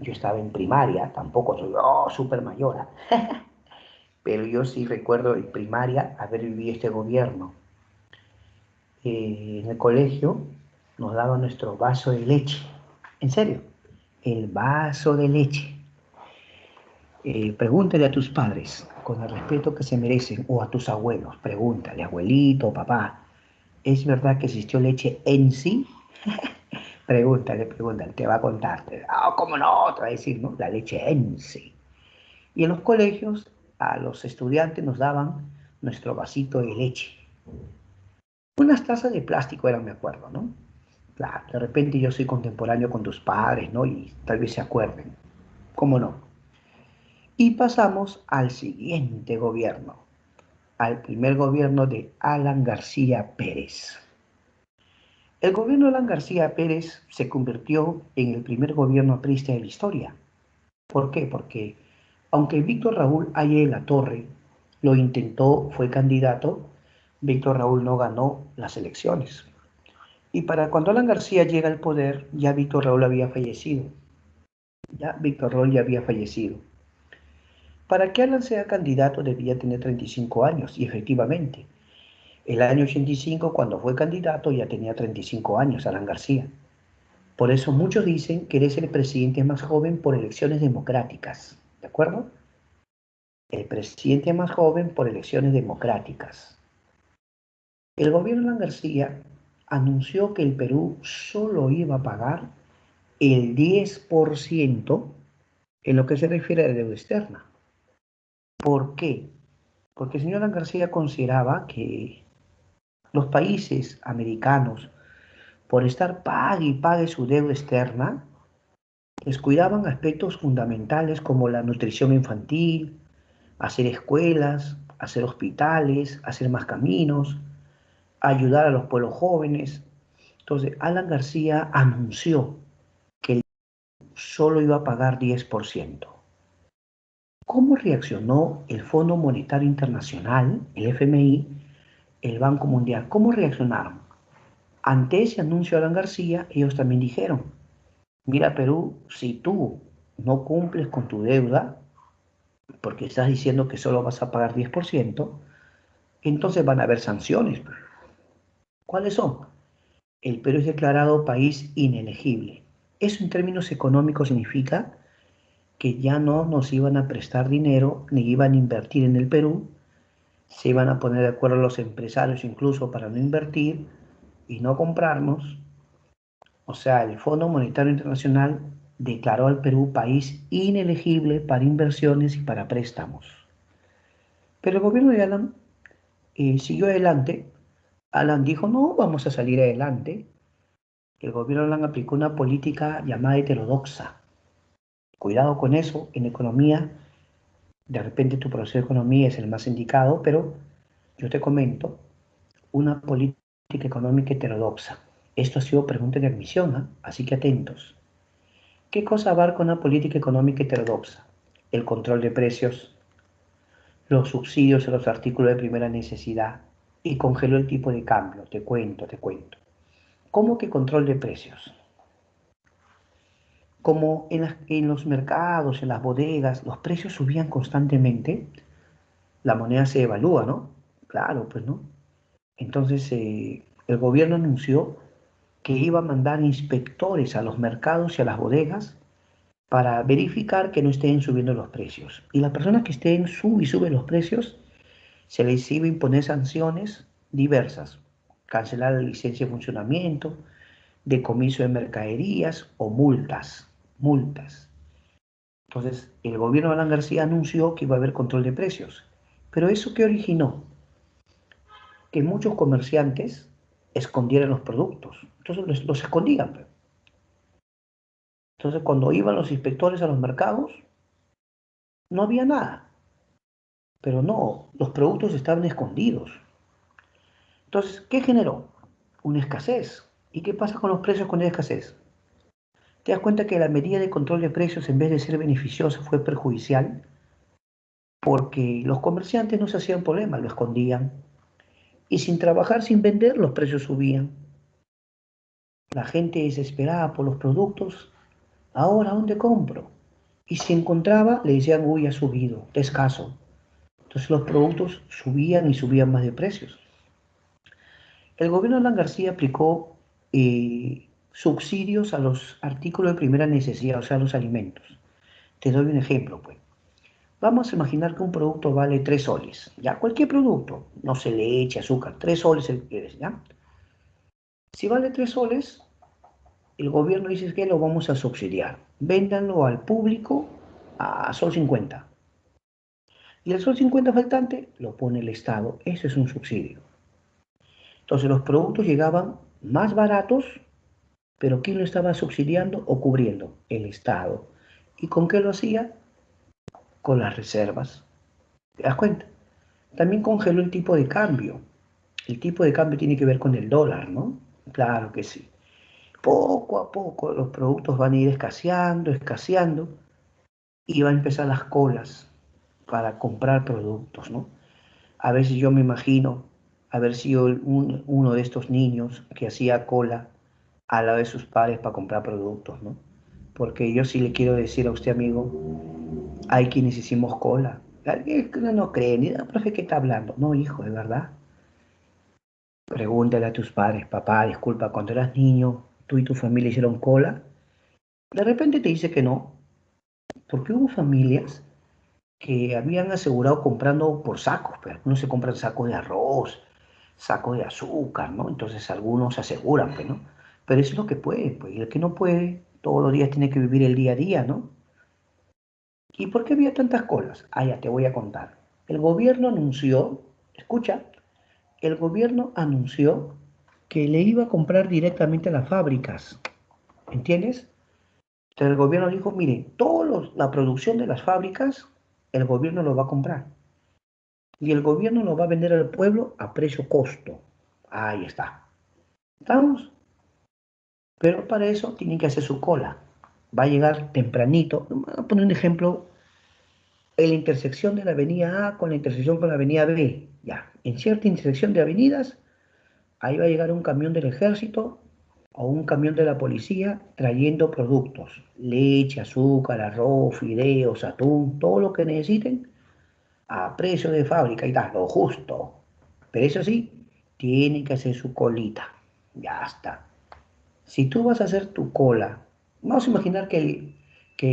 yo estaba en primaria, tampoco soy súper mayor, pero yo sí recuerdo en primaria haber vivido este gobierno. En el colegio nos daban nuestro vaso de leche, en serio, el vaso de leche. Pregúntale a tus padres con el respeto que se merecen o a tus abuelos, pregúntale, abuelito, papá, ¿es verdad que existió leche en sí? Pregúntale, pregúntale, te va a contar. ¿Cómo no? Te va a decir, ¿no? La leche en sí. Y en los colegios a los estudiantes nos daban nuestro vasito de leche. Unas tazas de plástico eran, me acuerdo, ¿no? Claro, de repente yo soy contemporáneo con tus padres, ¿no? Y tal vez se acuerden. ¿Cómo no? Y pasamos al siguiente gobierno, al primer gobierno de Alan García Pérez. El gobierno de Alan García Pérez se convirtió en el primer gobierno aprista de la historia. ¿Por qué? Porque aunque Víctor Raúl Haya de la Torre lo intentó, fue candidato, Víctor Raúl no ganó las elecciones. Y para cuando Alan García llega al poder, ya Víctor Raúl había fallecido. Ya Víctor Raúl ya había fallecido. Para que Alan sea candidato debía tener 35 años, y efectivamente, el año 85, cuando fue candidato, ya tenía 35 años Alan García. Por eso muchos dicen que eres el presidente más joven por elecciones democráticas, ¿de acuerdo? El presidente más joven por elecciones democráticas. El gobierno de Alan García anunció que el Perú solo iba a pagar el 10% en lo que se refiere a la deuda externa. ¿Por qué? Porque el señor Alan García consideraba que los países americanos, por estar pague y pague su deuda externa, descuidaban aspectos fundamentales como la nutrición infantil, hacer escuelas, hacer hospitales, hacer más caminos, ayudar a los pueblos jóvenes. Entonces, Alan García anunció que solo iba a pagar 10%. ¿Cómo reaccionó el Fondo Monetario Internacional, el FMI, el Banco Mundial? ¿Cómo reaccionaron? Ante ese anuncio de Alan García, ellos también dijeron, mira Perú, si tú no cumples con tu deuda, porque estás diciendo que solo vas a pagar 10%, entonces van a haber sanciones. ¿Cuáles son? El Perú es declarado país inelegible. Eso en términos económicos significa que ya no nos iban a prestar dinero ni iban a invertir en el Perú, se iban a poner de acuerdo los empresarios incluso para no invertir y no comprarnos. O sea, el Fondo Monetario Internacional declaró al Perú país inelegible para inversiones y para préstamos. Pero el gobierno de Alan siguió adelante. Alan dijo, no, vamos a salir adelante. El gobierno de Alan aplicó una política llamada heterodoxa. Cuidado con eso, en economía, de repente tu profesor de economía es el más indicado, pero yo te comento una política económica heterodoxa. Esto ha sido pregunta de admisión, ¿eh? Así que atentos. ¿Qué cosa abarca una política económica heterodoxa? El control de precios, los subsidios a los artículos de primera necesidad y congeló el tipo de cambio. Te cuento, te cuento. ¿Cómo que control de precios? Como en los mercados, en las bodegas, los precios subían constantemente, la moneda se devalúa, ¿no? Claro, pues no. Entonces el gobierno anunció que iba a mandar inspectores a los mercados y a las bodegas para verificar que no estén subiendo los precios. Y las personas que estén suben los precios, se les iba a imponer sanciones diversas. Cancelar la licencia de funcionamiento, decomiso de mercaderías o multas. Multas. Entonces, el gobierno de Alan García anunció que iba a haber control de precios. Pero ¿eso qué originó? Que muchos comerciantes escondieran los productos. Entonces los escondían, pues. Entonces, cuando iban los inspectores a los mercados, no había nada. Pero no, los productos estaban escondidos. Entonces, ¿qué generó? Una escasez. ¿Y qué pasa con los precios cuando hay escasez? ¿Te das cuenta que la medida de control de precios, en vez de ser beneficiosa, fue perjudicial? Porque los comerciantes no se hacían problema, lo escondían. Y sin trabajar, sin vender, los precios subían. La gente desesperada por los productos. Ahora, ¿dónde compro? Y si encontraba, le decían, uy, ha subido, está escaso. Entonces los productos subían y subían más de precios. El gobierno de Alan García aplicó subsidios a los artículos de primera necesidad, o sea, los alimentos. Te doy un ejemplo, pues. Vamos a imaginar que un producto vale 3 soles, ya, cualquier producto, no se leche, azúcar, 3 soles el que es, ya. Si vale 3 soles, el gobierno dice que lo vamos a subsidiar. Véndanlo al público a sol 50. Y el sol 50 faltante lo pone el Estado. Eso es un subsidio. Entonces los productos llegaban más baratos, pero ¿quién lo estaba subsidiando o cubriendo? El Estado. ¿Y con qué lo hacía? Con las reservas. ¿Te das cuenta? También congeló el tipo de cambio. El tipo de cambio tiene que ver con el dólar, ¿no? Claro que sí. Poco a poco los productos van a ir escaseando, escaseando, y van a empezar las colas para comprar productos, ¿no? A veces yo me imagino haber sido uno de estos niños que hacía cola a la de sus padres para comprar productos, ¿no? Porque yo sí le quiero decir a usted, amigo, hay quienes hicimos cola. Alguien que no cree, ni la profe que está hablando. No, hijo, de verdad. Pregúntale a tus padres, papá, disculpa, cuando eras niño, tú y tu familia hicieron cola. De repente te dice que no, porque hubo familias que habían asegurado comprando por sacos, pero algunos se compran sacos de arroz, sacos de azúcar, ¿no? Entonces algunos aseguran, pues, ¿no? Pero eso es lo que puede, pues, y el que no puede, todos los días tiene que vivir el día a día, ¿no? ¿Y por qué había tantas colas? Ah, ya te voy a contar. El gobierno anunció, escucha, el gobierno anunció que le iba a comprar directamente a las fábricas, ¿entiendes? Entonces el gobierno dijo, mire, toda la producción de las fábricas, el gobierno lo va a comprar. Y el gobierno lo va a vender al pueblo a precio costo. Ahí está. ¿Estamos? Pero para eso tienen que hacer su cola. Va a llegar tempranito. Voy a poner un ejemplo. En la intersección de la avenida A con la intersección con la avenida B. Ya. En cierta intersección de avenidas, ahí va a llegar un camión del ejército o un camión de la policía trayendo productos. Leche, azúcar, arroz, fideos, atún, todo lo que necesiten a precio de fábrica. Y da, lo justo. Pero eso sí, tiene que hacer su colita. Ya está. Si tú vas a hacer tu cola, vamos a imaginar que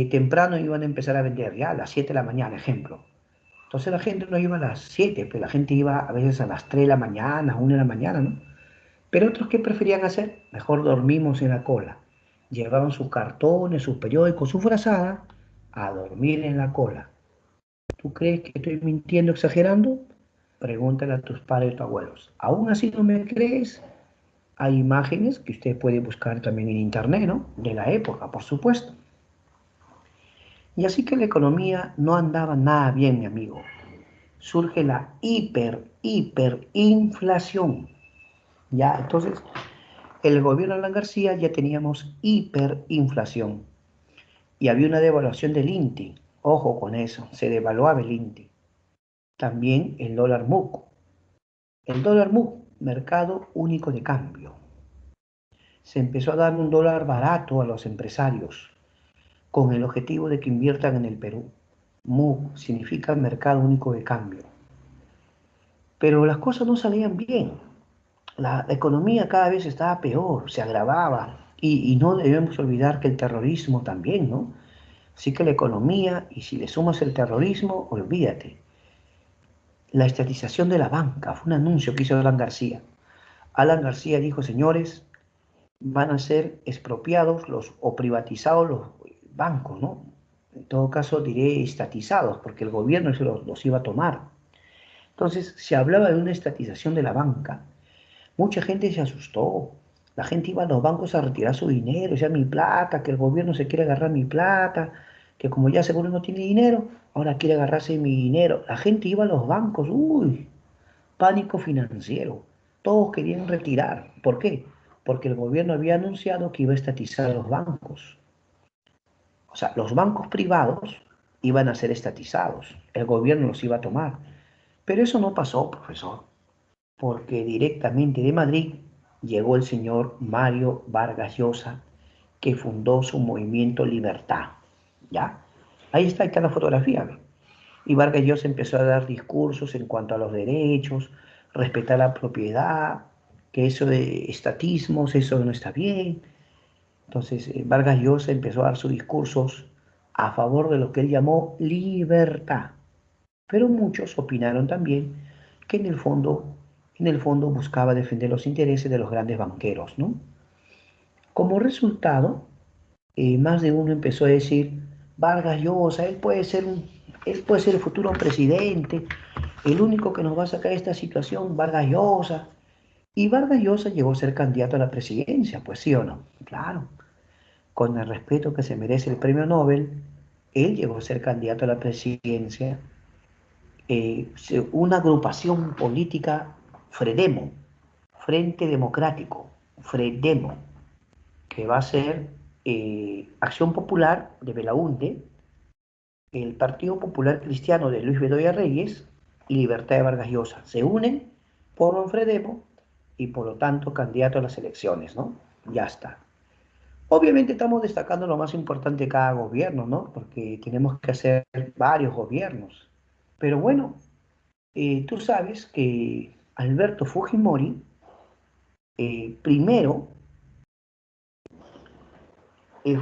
temprano iban a empezar a vender, ya a las 7 de la mañana, ejemplo. Entonces la gente no iba a las 7, pero la gente iba a veces a las 3 de la mañana, 1 de la mañana, ¿no? Pero otros, ¿qué preferían hacer? Mejor dormimos en la cola. Llevaban sus cartones, sus periódicos, su frazada, a dormir en la cola. ¿Tú crees que estoy mintiendo, exagerando? Pregúntale a tus padres y tus abuelos. ¿Aún así no me crees? Hay imágenes que usted puede buscar también en internet, ¿no? De la época, por supuesto. Y así que la economía no andaba nada bien, mi amigo. Surge la hiperinflación. Ya, entonces, el gobierno de Alan García ya teníamos hiperinflación. Y había una devaluación del INTE. Ojo con eso, se devaluaba el INTE. También el dólar MUC. El dólar MUC, mercado único de cambio. Se empezó a dar un dólar barato a los empresarios con el objetivo de que inviertan en el Perú. MUC significa Mercado Único de Cambio. Pero las cosas no salían bien. La economía cada vez estaba peor, se agravaba. Y no debemos olvidar que el terrorismo también, ¿no? Así que la economía, y si le sumas el terrorismo, olvídate. La estatización de la banca fue un anuncio que hizo Alan García. Alan García dijo, señores, van a ser expropiados o privatizados los bancos, ¿no? En todo caso diré estatizados, porque el gobierno se los iba a tomar. Entonces se hablaba de una estatización de la banca. Mucha gente se asustó. La gente iba a los bancos a retirar su dinero, decía mi plata, que el gobierno se quiere agarrar mi plata, que como ya seguro no tiene dinero, ahora quiere agarrarse mi dinero. La gente iba a los bancos, uy, pánico financiero. Todos querían retirar. ¿Por qué? Porque el gobierno había anunciado que iba a estatizar los bancos. O sea, los bancos privados iban a ser estatizados. El gobierno los iba a tomar. Pero eso no pasó, profesor, porque directamente de Madrid llegó el señor Mario Vargas Llosa, que fundó su movimiento Libertad. ¿Ya? Ahí está la fotografía. ¿Ve? Y Vargas Llosa empezó a dar discursos en cuanto a los derechos, respetar la propiedad, que eso de estatismos, eso no está bien. Entonces, Vargas Llosa empezó a dar sus discursos a favor de lo que él llamó libertad. Pero muchos opinaron también que en el fondo buscaba defender los intereses de los grandes banqueros, ¿no? Como resultado, más de uno empezó a decir, Vargas Llosa, él puede ser el futuro presidente, el único que nos va a sacar de esta situación, Vargas Llosa. Y Vargas Llosa llegó a ser candidato a la presidencia, pues sí o no, claro. Con el respeto que se merece el premio Nobel, él llegó a ser candidato a la presidencia, una agrupación política, Fredemo, Frente Democrático, Fredemo, que va a ser Acción Popular de Belaúnde, el Partido Popular Cristiano de Luis Bedoya Reyes y Libertad de Vargas Llosa. Se unen, forman Fredemo y por lo tanto candidato a las elecciones, ¿no? Ya está. Obviamente estamos destacando lo más importante de cada gobierno, ¿no? Porque tenemos que hacer varios gobiernos. Pero bueno, tú sabes que Alberto Fujimori, primero,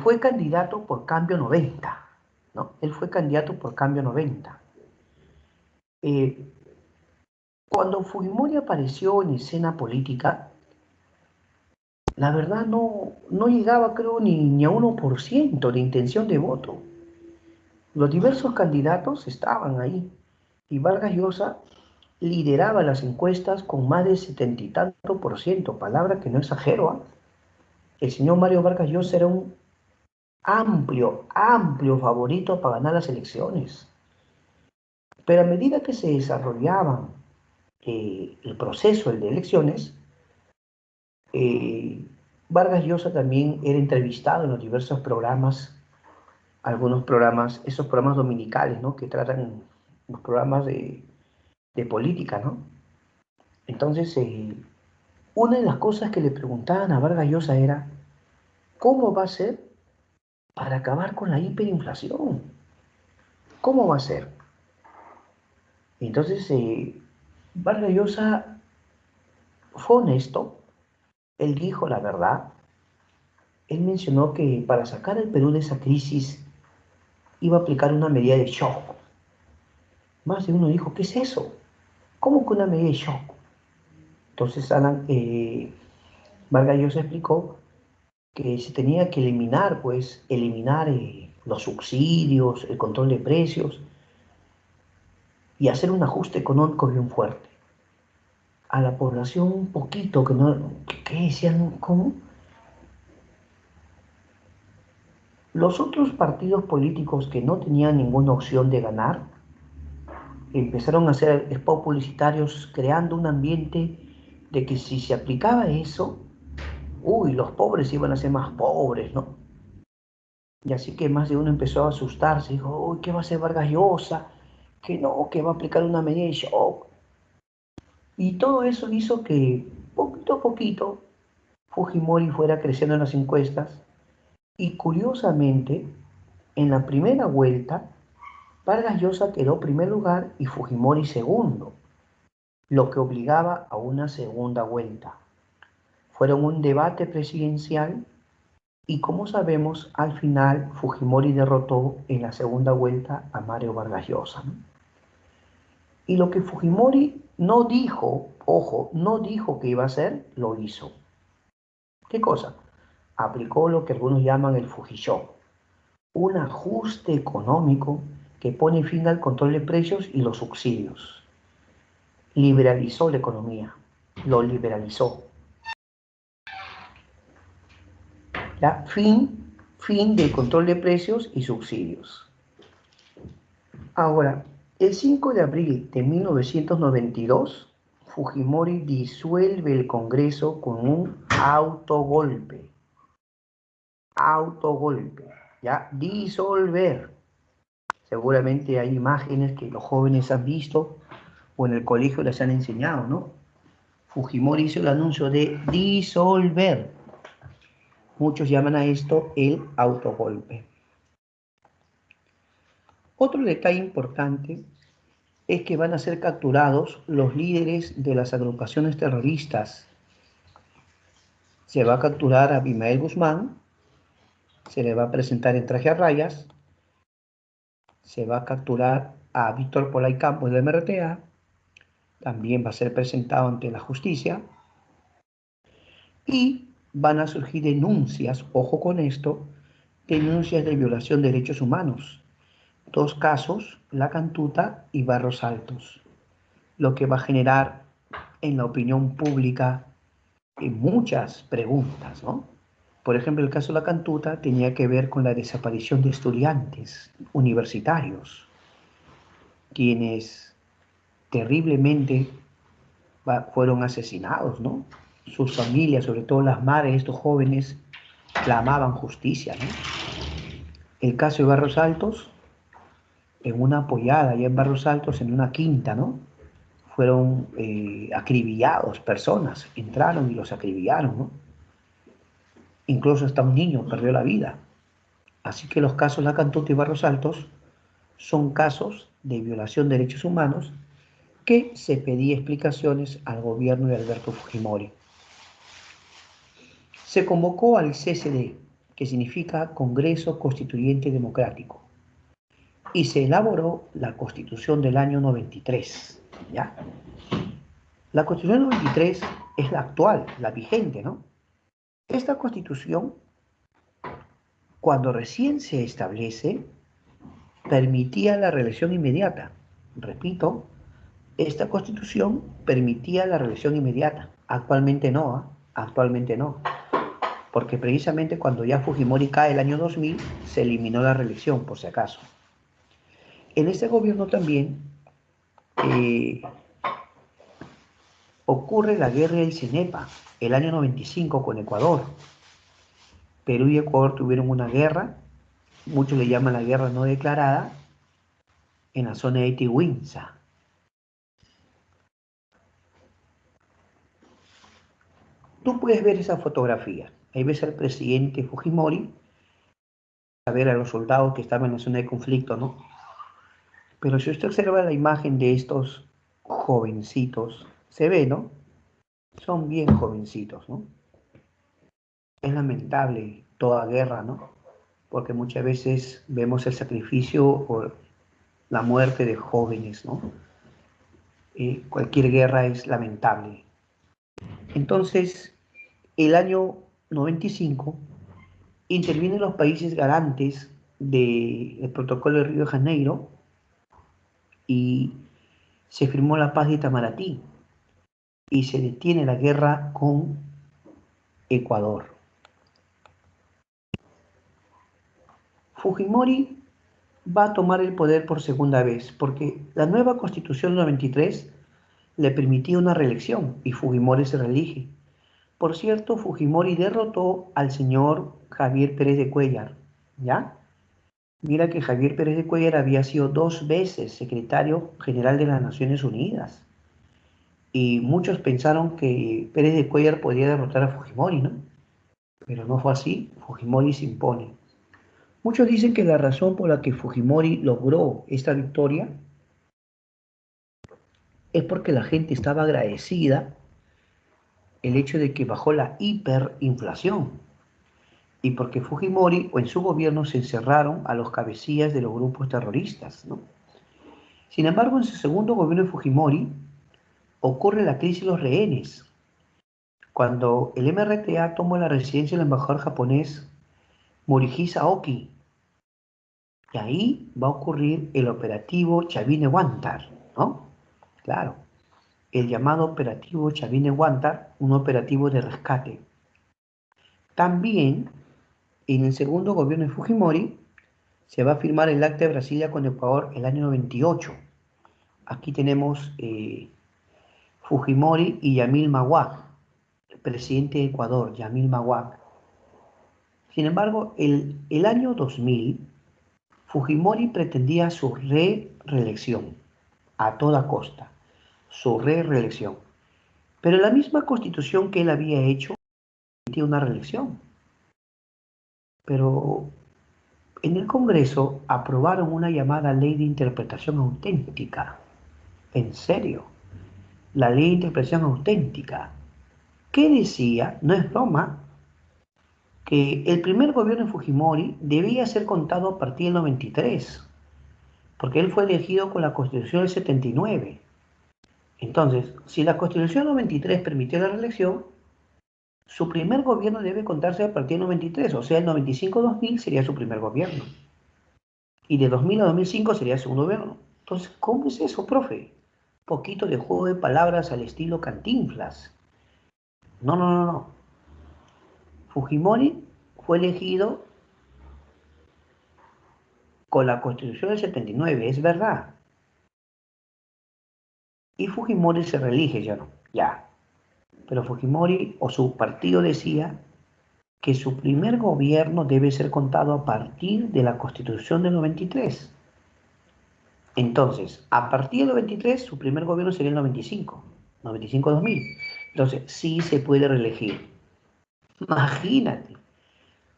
fue candidato por Cambio 90, ¿no? Él fue candidato por Cambio 90. Eh, Cuando Fujimori apareció en escena política, la verdad no llegaba, creo, ni a 1% de intención de voto. Los diversos candidatos estaban ahí y Vargas Llosa lideraba las encuestas con más de 70 y tanto por ciento, palabra que no exagero. ¿Eh? El señor Mario Vargas Llosa era un amplio, amplio favorito para ganar las elecciones. Pero a medida que se desarrollaba el proceso, el de elecciones, eh, Vargas Llosa también era entrevistado en los diversos programas, algunos programas, esos programas dominicales, ¿no? Que tratan los programas de política, ¿no? Entonces, una de las cosas que le preguntaban a Vargas Llosa era, ¿cómo va a ser para acabar con la hiperinflación? ¿Cómo va a ser? Entonces, Vargas Llosa fue honesto, él dijo la verdad, él mencionó que para sacar al Perú de esa crisis iba a aplicar una medida de shock. Más de uno dijo, ¿qué es eso? ¿Cómo que una medida de shock? Entonces Vargas Llosa explicó que se tenía que eliminar, pues, los subsidios, el control de precios y hacer un ajuste económico bien fuerte. A la población un poquito que no, que decían, ¿cómo? Los otros partidos políticos que no tenían ninguna opción de ganar empezaron a hacer spots publicitarios creando un ambiente de que si se aplicaba eso, uy, los pobres iban a ser más pobres, ¿no? Y así que más de uno empezó a asustarse, dijo, uy, ¿qué va a hacer Vargas Llosa? Que no, que va a aplicar una medida de shock. Y todo eso hizo que poquito a poquito Fujimori fuera creciendo en las encuestas y curiosamente en la primera vuelta Vargas Llosa quedó primer lugar y Fujimori segundo, lo que obligaba a una segunda vuelta. Fueron un debate presidencial y como sabemos, al final Fujimori derrotó en la segunda vuelta a Mario Vargas Llosa, ¿no? Y lo que Fujimori no dijo, ojo, no dijo que iba a hacer, lo hizo. ¿Qué cosa? Aplicó lo que algunos llaman el Fujishock, un ajuste económico que pone fin al control de precios y los subsidios. Liberalizó la economía, lo liberalizó. ¿Ya? Fin del control de precios y subsidios. Ahora, el 5 de abril de 1992, Fujimori disuelve el Congreso con un autogolpe. Autogolpe, ¿ya? Disolver. Seguramente hay imágenes que los jóvenes han visto o en el colegio les han enseñado, ¿no? Fujimori hizo el anuncio de disolver. Muchos llaman a esto el autogolpe. Otro detalle importante es que van a ser capturados los líderes de las agrupaciones terroristas. Se va a capturar a Abimael Guzmán, se le va a presentar en traje a rayas, se va a capturar a Víctor Polay Campos del MRTA, también va a ser presentado ante la justicia y van a surgir denuncias, ojo con esto, denuncias de violación de derechos humanos. Dos casos, La Cantuta y Barros Altos, lo que va a generar en la opinión pública muchas preguntas, ¿no? Por ejemplo, el caso de La Cantuta tenía que ver con la desaparición de estudiantes universitarios, quienes terriblemente fueron asesinados, ¿no? Sus familias, sobre todo las madres de estos jóvenes, clamaban justicia, ¿no? El caso de Barros Altos, en una apoyada allá en Barros Altos, en una quinta, ¿no? Fueron acribillados, personas entraron y los acribillaron, ¿no? Incluso hasta un niño perdió la vida. Así que los casos La Cantuta y Barros Altos son casos de violación de derechos humanos que se pedía explicaciones al gobierno de Alberto Fujimori. Se convocó al CCD, que significa Congreso Constituyente Democrático, y se elaboró la Constitución del año 93, ¿ya? La Constitución 93 es la actual, la vigente, ¿no? Esta Constitución, cuando recién se establece, permitía la reelección inmediata. Repito, esta Constitución permitía la reelección inmediata. Actualmente no, ¿eh? Actualmente no. Porque precisamente cuando ya Fujimori cae el año 2000, se eliminó la reelección, por si acaso. En este gobierno también ocurre la guerra del Cenepa, el año 95 con Ecuador. Perú y Ecuador tuvieron una guerra, muchos le llaman la guerra no declarada, en la zona de Tihuinza. Tú puedes ver esa fotografía. Ahí ves al presidente Fujimori, a ver a los soldados que estaban en la zona de conflicto, ¿no? Pero si usted observa la imagen de estos jovencitos, se ve, ¿no? son bien jovencitos, ¿no? Es lamentable toda guerra, ¿no? Porque muchas veces vemos el sacrificio o la muerte de jóvenes, ¿no? Cualquier guerra es lamentable. Entonces, el año 95 intervienen los países garantes del protocolo de Río de Janeiro y se firmó la paz de Itamaraty y se detiene la guerra con Ecuador. Fujimori va a tomar el poder por segunda vez porque la nueva constitución del 93 le permitía una reelección y Fujimori se reelige. Por cierto, Fujimori derrotó al señor Javier Pérez de Cuéllar, ¿ya? Mira que Javier Pérez de Cuéllar había sido 2 veces secretario general de las Naciones Unidas y muchos pensaron que Pérez de Cuéllar podía derrotar a Fujimori, ¿no? Pero no fue así, Fujimori se impone. Muchos dicen que la razón por la que Fujimori logró esta victoria es porque la gente estaba agradecida el hecho de que bajó la hiperinflación y porque Fujimori o en su gobierno se encerraron a los cabecillas de los grupos terroristas, ¿no? Sin embargo, en su segundo gobierno de Fujimori ocurre la crisis de los rehenes, cuando el MRTA tomó la residencia del embajador japonés Morihisa Oki, y ahí va a ocurrir el operativo Chavine Wantar, ¿no? Claro, el llamado operativo Chavine Wantar, un operativo de rescate. También, en el segundo gobierno de Fujimori, se va a firmar el Acta de Brasilia con Ecuador el año 98. Aquí tenemos Fujimori y Yamil Maguad, el presidente de Ecuador, Yamil Maguad. Sin embargo, el año 2000, Fujimori pretendía su reelección a toda costa, su reelección. Pero la misma constitución que él había hecho permitía una reelección. Pero en el Congreso aprobaron una llamada ley de interpretación auténtica. En serio, la ley de interpretación auténtica. ¿Qué decía? No es broma, que el primer gobierno de Fujimori debía ser contado a partir del 93, porque él fue elegido con la Constitución del 79. Entonces, si la Constitución del 93 permitió la reelección, su primer gobierno debe contarse a partir del 93, o sea, el 95-2000 sería su primer gobierno. Y de 2000 a 2005 sería el segundo gobierno. Entonces, ¿cómo es eso, profe? Poquito de juego de palabras al estilo Cantinflas. No, no, no, no. Fujimori fue elegido con la Constitución del 79, es verdad. Y Fujimori se reelige, ya no, ya. Pero Fujimori o su partido decía que su primer gobierno debe ser contado a partir de la Constitución del 93. Entonces, a partir del 93, su primer gobierno sería el 95, 95-2000. Entonces, sí se puede reelegir. Imagínate,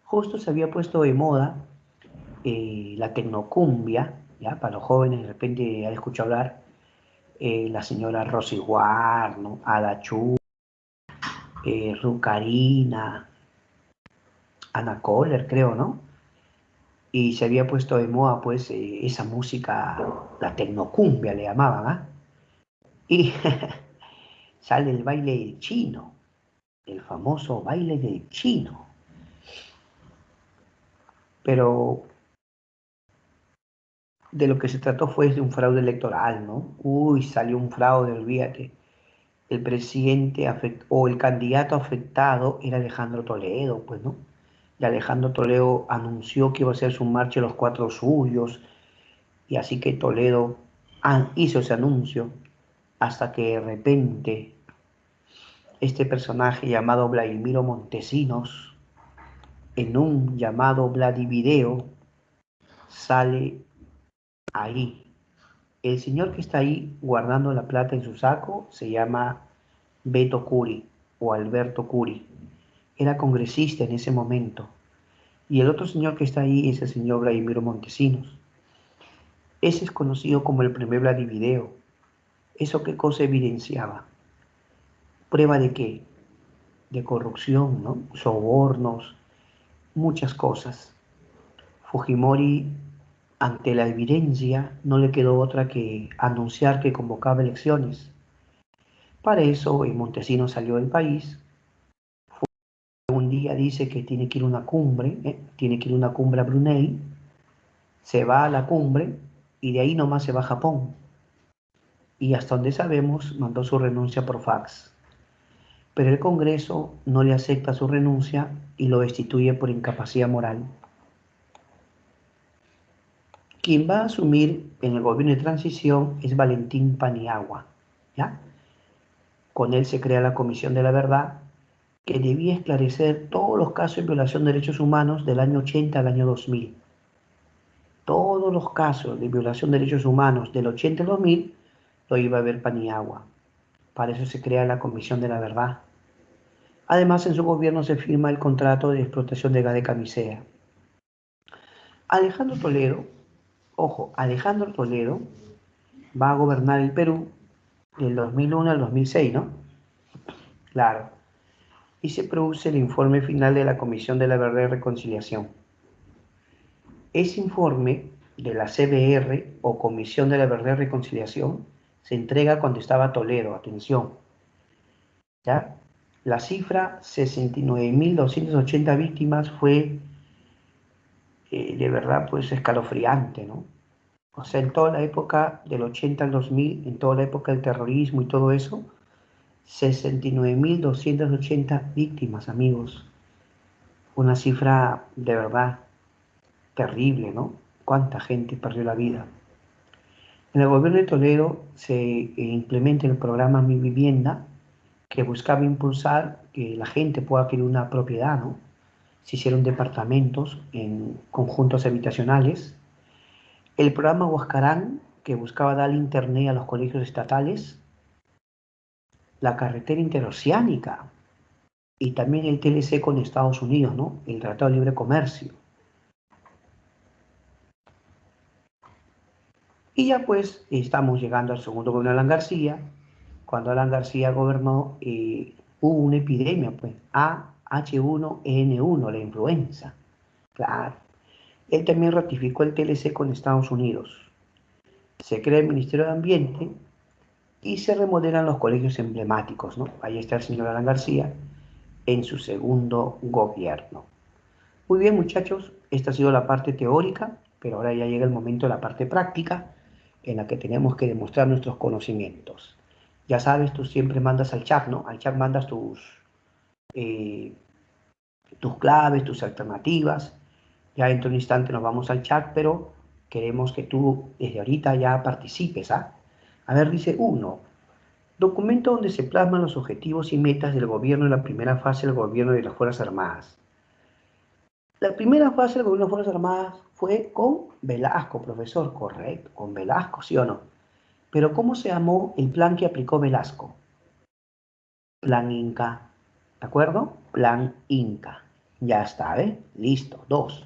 justo se había puesto de moda la tecnocumbia, ¿ya? Para los jóvenes de repente han escuchado hablar, la señora Rosy Guar, ¿no? Ada Chu, Rucarina, Ana Kohler, creo, ¿no? Y se había puesto de moda, pues, esa música, la tecnocumbia le llamaban, ¿ah? Y sale el baile del chino, el famoso baile del chino. Pero de lo que se trató fue de un fraude electoral, ¿no? Uy, salió un fraude, olvídate. El presidente o el candidato afectado era Alejandro Toledo, pues, ¿no? Y Alejandro Toledo anunció que iba a hacer su marcha de los cuatro suyos, y así que Toledo hizo ese anuncio, hasta que de repente este personaje llamado Vladimiro Montesinos, en un llamado Vladivideo, sale ahí. El señor que está ahí guardando la plata en su saco se llama Beto Curi o Alberto Curi. Era congresista en ese momento. Y el otro señor que está ahí es el señor Vladimiro Montesinos. Ese es conocido como el primer Vladivideo. ¿Eso qué cosa evidenciaba? ¿Prueba de qué? De corrupción, ¿no? Sobornos, muchas cosas. Fujimori, ante la evidencia, no le quedó otra que anunciar que convocaba elecciones. Para eso, Montesinos salió del país. Un día dice que tiene que ir a una cumbre, tiene que ir a una cumbre a Brunei, se va a la cumbre y de ahí nomás se va a Japón. Y hasta donde sabemos, mandó su renuncia por fax. Pero el Congreso no le acepta su renuncia y lo destituye por incapacidad moral. Quien va a asumir en el gobierno de transición es Valentín Paniagua, ¿ya? Con él se crea la Comisión de la Verdad, que debía esclarecer todos los casos de violación de derechos humanos del año 80 al año 2000. Todos los casos de violación de derechos humanos del 80 al 2000 lo iba a ver Paniagua. Para eso se crea la Comisión de la Verdad. Además, en su gobierno se firma el contrato de explotación de gas de camisea. Alejandro Toledo, ojo, Alejandro Toledo va a gobernar el Perú del 2001 al 2006, ¿no? Claro. Y se produce el informe final de la Comisión de la Verdad y Reconciliación. Ese informe de la CBR o Comisión de la Verdad y Reconciliación se entrega cuando estaba Toledo, atención, ¿ya? La cifra 69.280 víctimas fue de verdad pues escalofriante, ¿no? O sea, en toda la época del 80 al 2000, en toda la época del terrorismo y todo eso, 69.280 víctimas, amigos. Una cifra de verdad terrible, ¿no? Cuánta gente perdió la vida. En el gobierno de Toledo se implementa el programa Mi Vivienda, que buscaba impulsar que la gente pueda adquirir una propiedad, ¿no? Se hicieron departamentos en conjuntos habitacionales. El programa Huascarán, que buscaba dar internet a los colegios estatales. La carretera interoceánica y también el TLC con Estados Unidos, ¿no? El Tratado de Libre Comercio. Y ya pues estamos llegando al segundo gobierno de Alan García. Cuando Alan García gobernó, hubo una epidemia, pues, H1N1, la influenza. Claro. Él también ratificó el TLC con Estados Unidos. Se crea el Ministerio de Ambiente y se remodelan los colegios emblemáticos, ¿no? Ahí está el señor Alan García en su segundo gobierno. Muy bien, muchachos, esta ha sido la parte teórica, pero ahora ya llega el momento de la parte práctica en la que tenemos que demostrar nuestros conocimientos. Ya sabes, tú siempre mandas al chat, ¿no? Al chat mandas eh, tus claves, tus alternativas. Ya dentro de un instante nos vamos al chat, pero queremos que tú desde ahorita ya participes, ¿ah? A ver, dice uno, documento donde se plasman los objetivos y metas del gobierno en la primera fase del gobierno de las Fuerzas Armadas. La primera fase del gobierno de las Fuerzas Armadas fue con Velasco, profesor, correcto, con Velasco, ¿sí o no? Pero ¿cómo se llamó el plan que aplicó Velasco? Plan Inca, ¿de acuerdo? Plan Inca. Ya está, ¿eh? Listo. Dos.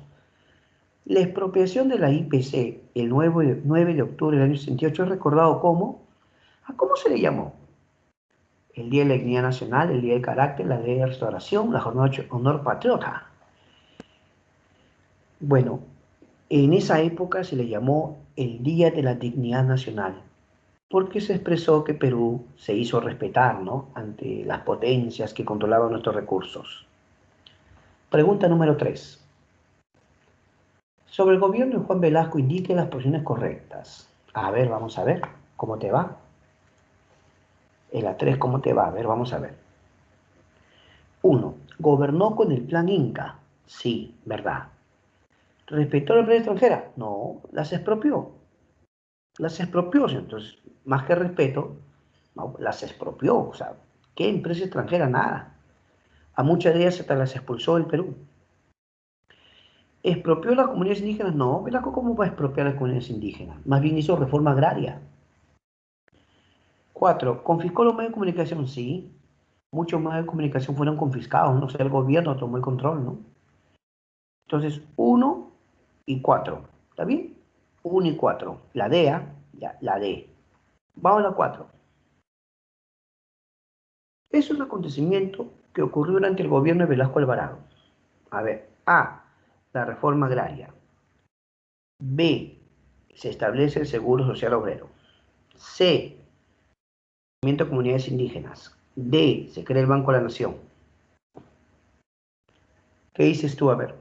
La expropiación de la IPC el 9 de octubre del año 68 es recordado como, ¿a cómo se le llamó? El Día de la Dignidad Nacional, el Día del Carácter, la Ley de Restauración, la Jornada de Honor Patriota. Bueno, en esa época se le llamó el Día de la Dignidad Nacional, porque se expresó que Perú se hizo respetar, ¿no? Ante las potencias que controlaban nuestros recursos. Pregunta número 3. Sobre el gobierno de Juan Velasco, indique las posiciones correctas. A ver, vamos a ver cómo te va. En la 3, ¿cómo te va? A ver, vamos a ver. 1. ¿Gobernó con el plan Inca? Sí, verdad. ¿Respetó la empresa extranjera? No, las expropió. Las expropió, entonces, más que respeto, no, las expropió. O sea, ¿qué empresa extranjera? Nada. A muchas de ellas hasta las expulsó del Perú. ¿Expropió las comunidades indígenas? No, Velasco, ¿cómo va a expropiar las comunidades indígenas? Más bien hizo reforma agraria. 4. ¿Confiscó los medios de comunicación? Sí. Muchos medios de comunicación fueron confiscados, no sé, el gobierno tomó el control, ¿no? Entonces, 1 y 4. ¿Está bien? 1 y 4. La D, ¿ah? Ya, la D. Vamos a la 4. Es un acontecimiento que ocurrió durante el gobierno de Velasco Alvarado. A ver, A, la reforma agraria. B, se establece el Seguro Social Obrero. C, movimiento de comunidades indígenas. D, se crea el Banco de la Nación. ¿Qué dices tú? A ver.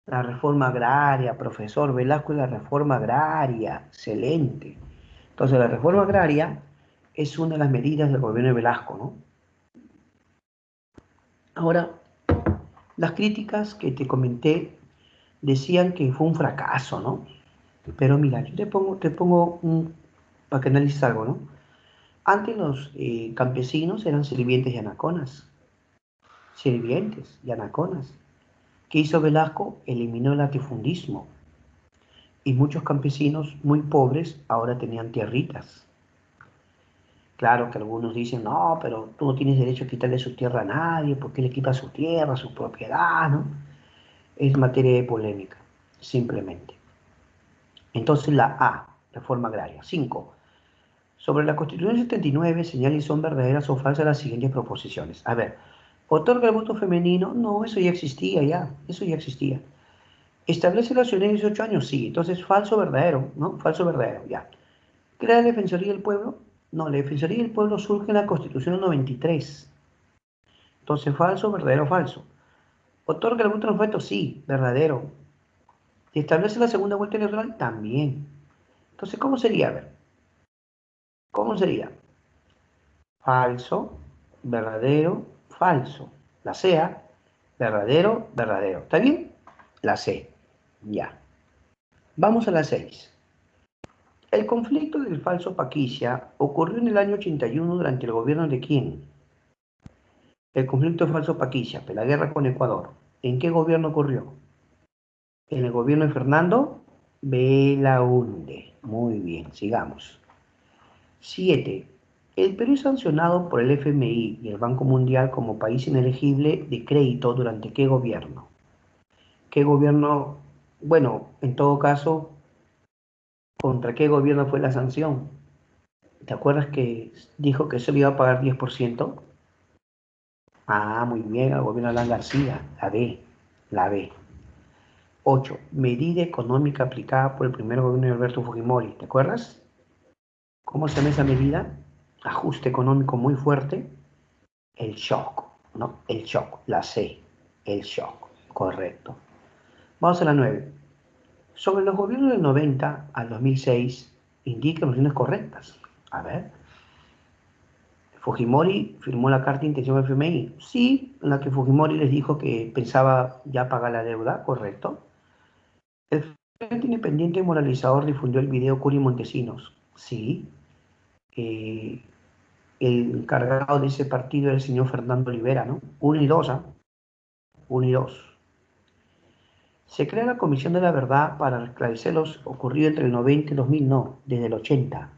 La reforma agraria, profesor Velasco, la reforma agraria. Excelente. Entonces, la reforma agraria es una de las medidas del gobierno de Velasco, ¿no? Ahora, las críticas que te comenté decían que fue un fracaso, ¿no? Pero mira, yo te pongo para que analices algo, ¿no? Antes los campesinos eran sirvientes y anaconas. Sirvientes y anaconas. ¿Qué hizo Velasco? Eliminó el latifundismo. Y muchos campesinos muy pobres ahora tenían tierritas. Claro que algunos dicen, no, pero tú no tienes derecho a quitarle su tierra a nadie, ¿por qué le quitas su tierra, su propiedad, ¿no? Es materia de polémica, simplemente. Entonces la A, reforma agraria. 5. Sobre la Constitución 79, señala y son verdaderas o falsas las siguientes proposiciones. A ver, ¿otorga el voto femenino? No, eso ya existía, eso ya existía. ¿Establece la ciudadanía de 18 años? Sí, entonces falso o verdadero, ¿no? Falso o verdadero, ya. ¿Crea la Defensoría del Pueblo? No, la Defensoría del Pueblo surge en la Constitución del 93. Entonces, falso, verdadero, falso. ¿Otorga el voto en efecto? Sí, verdadero. ¿Establece la segunda vuelta electoral? También. Entonces, ¿cómo sería? A ver, ¿cómo sería? Falso, verdadero, falso. La sea, verdadero, verdadero. ¿Está bien? La C. Ya. Vamos a la 6. El conflicto del falso Paquicia ocurrió en el año 81 durante el gobierno de ¿quién? El conflicto del falso Paquicia, la guerra con Ecuador. ¿En qué gobierno ocurrió? En el gobierno de Fernando Belaúnde. Muy bien, sigamos. 7. El Perú es sancionado por el FMI y el Banco Mundial como país inelegible de crédito durante ¿qué gobierno? ¿Qué gobierno? Bueno, en todo caso, ¿contra qué gobierno fue la sanción? ¿Te acuerdas que dijo que solo iba a pagar 10%? Ah, muy bien, al gobierno de Alan García. La B, la B. 8. Medida económica aplicada por el primer gobierno de Alberto Fujimori. ¿Te acuerdas? ¿Cómo se llama esa medida? Ajuste económico muy fuerte. El shock, ¿no? El shock, la C, el shock, correcto. Vamos a la 9. Sobre los gobiernos del 90 al 2006, indica opciones correctas. A ver, Fujimori firmó la carta de intención del FMI. Sí, en la que Fujimori les dijo que pensaba ya pagar la deuda, correcto. El Frente Independiente Moralizador difundió el video Curi Montesinos. Sí. Eh, el encargado de ese partido era el señor Fernando Olivera, ¿no? 1 y 2, ¿ah? 1 y 2. Se crea la Comisión de la Verdad para esclarecer los ocurrido entre el 90 y el 2000, no, desde el 80.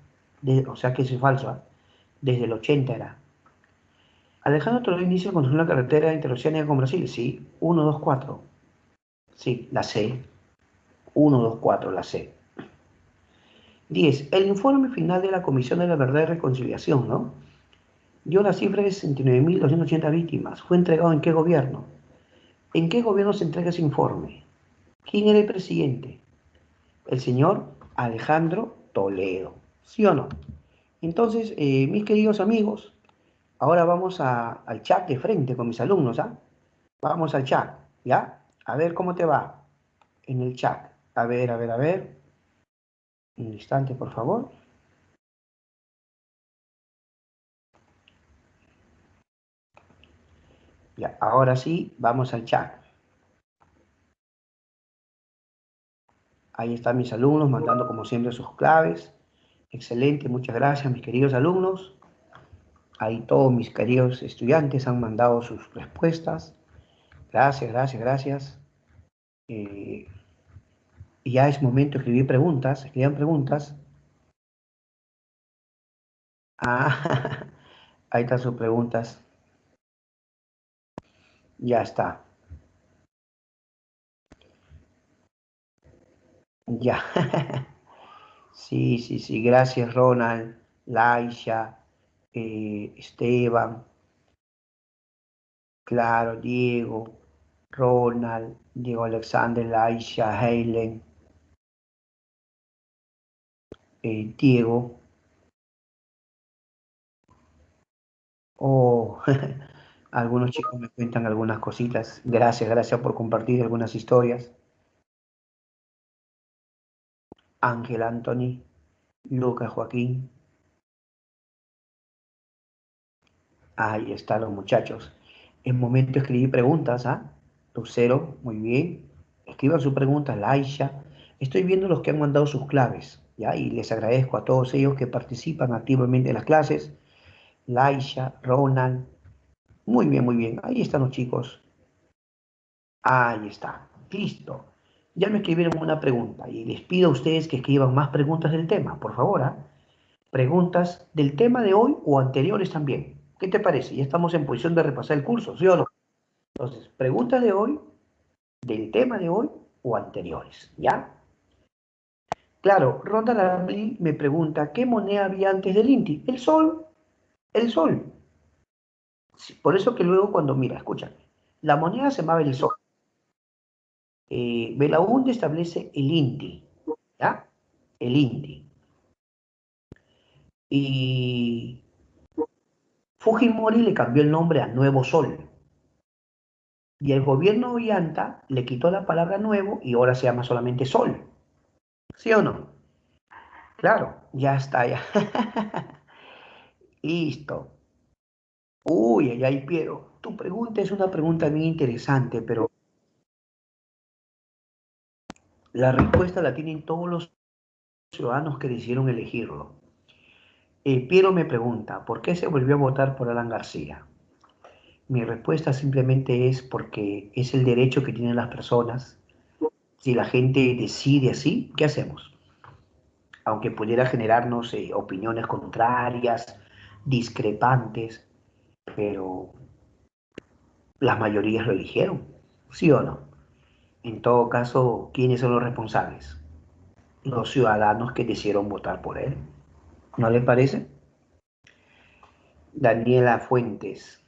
O sea que eso es falso, ¿eh? Desde el 80 era. Alejandro Toledo inicia construir la carretera interoceánica con Brasil. Sí, 1, 2, 4. Sí, la C. 1, 2, 4, la C. 10. El informe final de la Comisión de la Verdad y Reconciliación, ¿no? Dio la cifra de 69.280 víctimas. ¿Fue entregado en qué gobierno? ¿En qué gobierno se entrega ese informe? ¿Quién era el presidente? El señor Alejandro Toledo. ¿Sí o no? Entonces, mis queridos amigos, ahora vamos al chat de frente con mis alumnos, ¿ah? Vamos al chat, ¿ya? A ver cómo te va en el chat. A ver, a ver, a ver. Un instante, por favor. Ya, ahora sí, vamos al chat. Ahí están mis alumnos mandando como siempre sus claves. Excelente, muchas gracias mis queridos alumnos. Ahí todos mis queridos estudiantes han mandado sus respuestas. Gracias, gracias, gracias. Eh, y ya es momento de escribir preguntas. Escriban preguntas. Ah, ahí están sus preguntas. Ya está. Ya. Sí, sí, sí. Gracias, Ronald, Laisha. Esteban, claro, Diego, Ronald, Diego Alexander, Laisha, Helen, Diego. Oh, algunos chicos me cuentan algunas cositas. Gracias, gracias por compartir algunas historias. Ángel Anthony, Lucas Joaquín. Ahí están los muchachos. En momento escribí preguntas, ¿ah? Lucero, muy bien. Escriban sus preguntas, Laisha. Estoy viendo los que han mandado sus claves, ¿ya? Y les agradezco a todos ellos que participan activamente en las clases. Laisha, Ronald. Muy bien, muy bien. Ahí están los chicos. Ahí está. Listo. Ya me escribieron una pregunta y les pido a ustedes que escriban más preguntas del tema, por favor, ¿ah? Preguntas del tema de hoy o anteriores también. ¿Qué te parece? Ya estamos en posición de repasar el curso, ¿sí o no? Entonces, preguntas de hoy, del tema de hoy o anteriores, ¿ya? Claro, Ronda Lamley me pregunta, ¿qué moneda había antes del INTI? El sol, el sol. Sí, por eso que luego cuando, mira, escucha, la moneda se llamaba el sol. Belaúnde establece el INTI, ¿ya? El INTI. Y Fujimori le cambió el nombre a Nuevo Sol. Y el gobierno de Ollanta le quitó la palabra nuevo y ahora se llama solamente Sol. ¿Sí o no? Claro, ya está, ya. Listo. Uy, ay, Piero. Tu pregunta es una pregunta bien interesante, pero la respuesta la tienen todos los ciudadanos que decidieron elegirlo. Piero me pregunta, ¿por qué se volvió a votar por Alan García? Mi respuesta simplemente es porque es el derecho que tienen las personas. Si la gente decide así, ¿qué hacemos? Aunque pudiera generarnos opiniones contrarias, discrepantes, pero las mayorías lo eligieron, ¿sí o no? En todo caso, ¿quiénes son los responsables? Los ciudadanos que decidieron votar por él. ¿No le parece? Daniela Fuentes.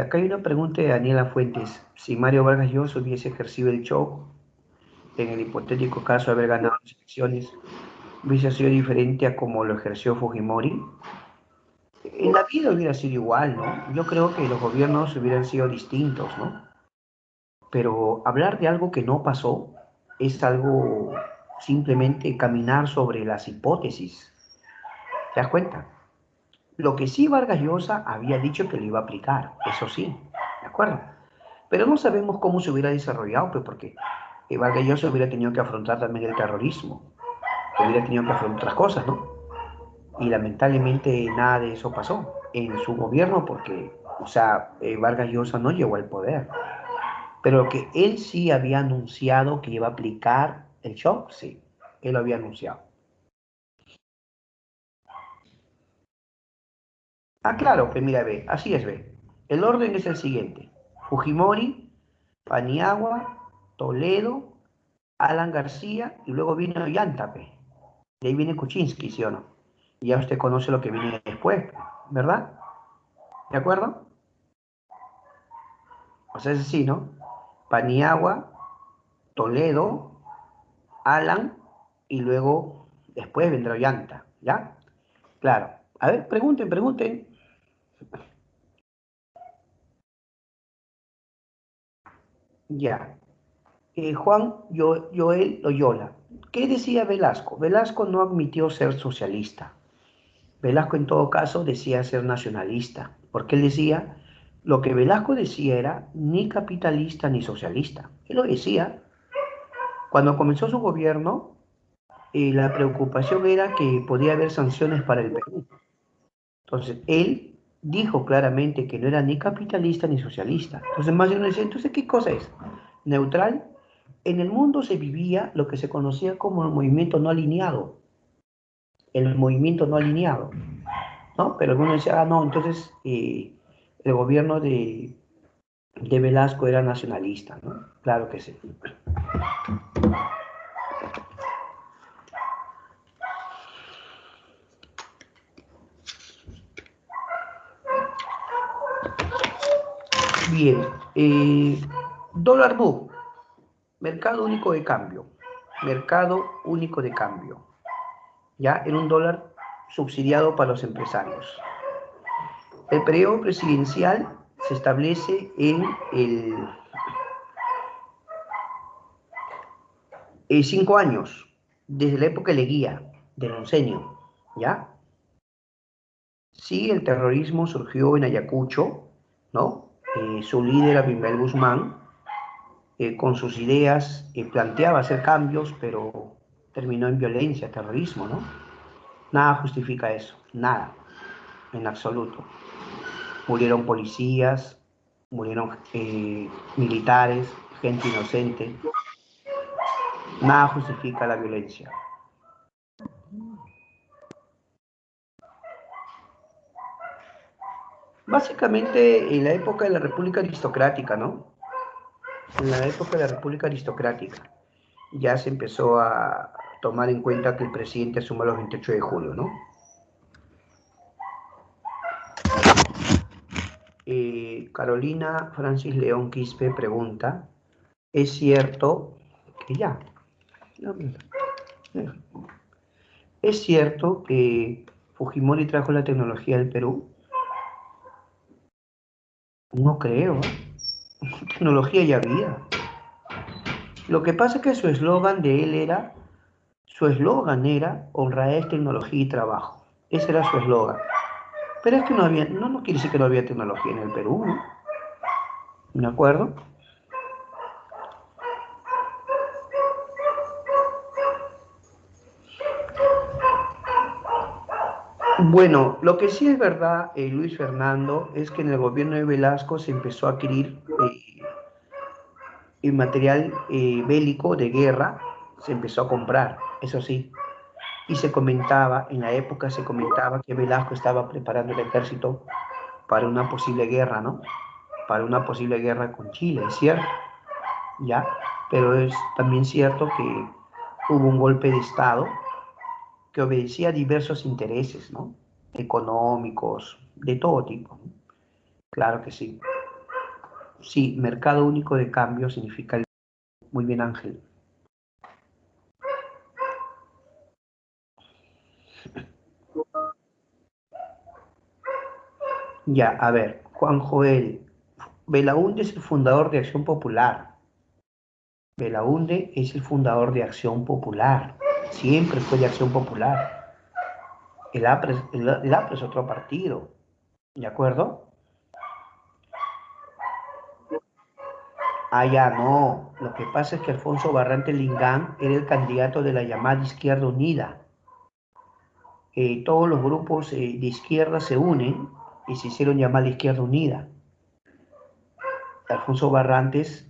Acá hay una pregunta de Daniela Fuentes. Si Mario Vargas Llosa hubiese ejercido el show, en el hipotético caso de haber ganado las elecciones, ¿hubiese sido diferente a como lo ejerció Fujimori? En la vida hubiera sido igual, ¿no? Yo creo que los gobiernos hubieran sido distintos, ¿no? Pero hablar de algo que no pasó es algo simplemente caminar sobre las hipótesis. ¿Te das cuenta? Lo que sí Vargas Llosa había dicho que lo iba a aplicar, eso sí, ¿de acuerdo? Pero no sabemos cómo se hubiera desarrollado, pues porque Vargas Llosa hubiera tenido que afrontar también el terrorismo, hubiera tenido que afrontar otras cosas, ¿no? Y lamentablemente nada de eso pasó en su gobierno porque, o sea, Vargas Llosa no llegó al poder. Pero que él sí había anunciado que iba a aplicar el shock, sí, él lo había anunciado. Ah, claro, pues mira, ve, así es, ve. El orden es el siguiente. Fujimori, Paniagua, Toledo, Alan García y luego viene Ollanta, pe. De ahí viene Kuczynski, ¿sí o no? Y ya usted conoce lo que viene después, ¿verdad? ¿De acuerdo? O sea, es así, ¿no? Paniagua, Toledo, Alan y luego después vendrá Ollanta, ¿ya? Claro. A ver, pregunten, pregunten. Ya. Juan Joel Loyola. ¿Qué decía Velasco? Velasco no admitió ser socialista. Velasco en todo caso decía ser nacionalista, porque él decía, lo que Velasco decía era ni capitalista ni socialista. Él lo decía. Cuando comenzó su gobierno, la preocupación era que podía haber sanciones para el Perú. Entonces, él dijo claramente que no era ni capitalista ni socialista. Entonces, más de uno decía, entonces, ¿qué cosa es? Neutral. En el mundo se vivía lo que se conocía como el movimiento no alineado. El movimiento no alineado, ¿no? Pero algunos decían, ah, no, entonces el gobierno de Velasco era nacionalista, ¿no? Claro que sí. Bien, dólar book, mercado único de cambio. Mercado único de cambio. Ya en un dólar subsidiado para los empresarios. El periodo presidencial se establece en el 5 años, desde la época de Leguía, del oncenio, ¿ya? Sí, el terrorismo surgió en Ayacucho, ¿no? Su líder, Abimael Guzmán, con sus ideas, planteaba hacer cambios, pero terminó en violencia, terrorismo, ¿no? Nada justifica eso, nada, en absoluto. Murieron policías, murieron militares, gente inocente. Nada justifica la violencia. Básicamente en la época de la República Aristocrática, ¿no? En la época de la República Aristocrática ya se empezó a tomar en cuenta que el presidente asuma los 28 de julio, ¿no? Carolina Francis León Quispe pregunta, ¿es cierto que ya? ¿Es cierto que Fujimori trajo la tecnología al Perú? No creo, ¿eh? Tecnología ya había. Lo que pasa es que su eslogan era honradez, tecnología y trabajo. Ese era su eslogan. Pero es que no había, no quiere decir que no había tecnología en el Perú, ¿no? ¿De acuerdo? Bueno, lo que sí es verdad, Luis Fernando, es que en el gobierno de Velasco se empezó a adquirir el material bélico de guerra, se empezó a comprar, eso sí. Y se comentaba, en la época se comentaba que Velasco estaba preparando el ejército para una posible guerra, ¿no? Para una posible guerra con Chile, ¿es cierto? ¿Ya? Pero es también cierto que hubo un golpe de Estado que obedecía a diversos intereses, ¿no? Económicos, de todo tipo, ¿no? Claro que sí. Sí, mercado único de cambio significa... Muy bien, Ángel. Ya, a ver, Juan Joel. Belaúnde es el fundador de Acción Popular. Belaúnde es el fundador de Acción Popular. Siempre fue de Acción Popular. El APRA es otro partido. ¿De acuerdo? Ah, ya, no. Lo que pasa es que Alfonso Barrante Lingán era el candidato de la llamada Izquierda Unida. Todos los grupos de izquierda se unen y se hicieron llamar la Izquierda Unida. Alfonso Barrantes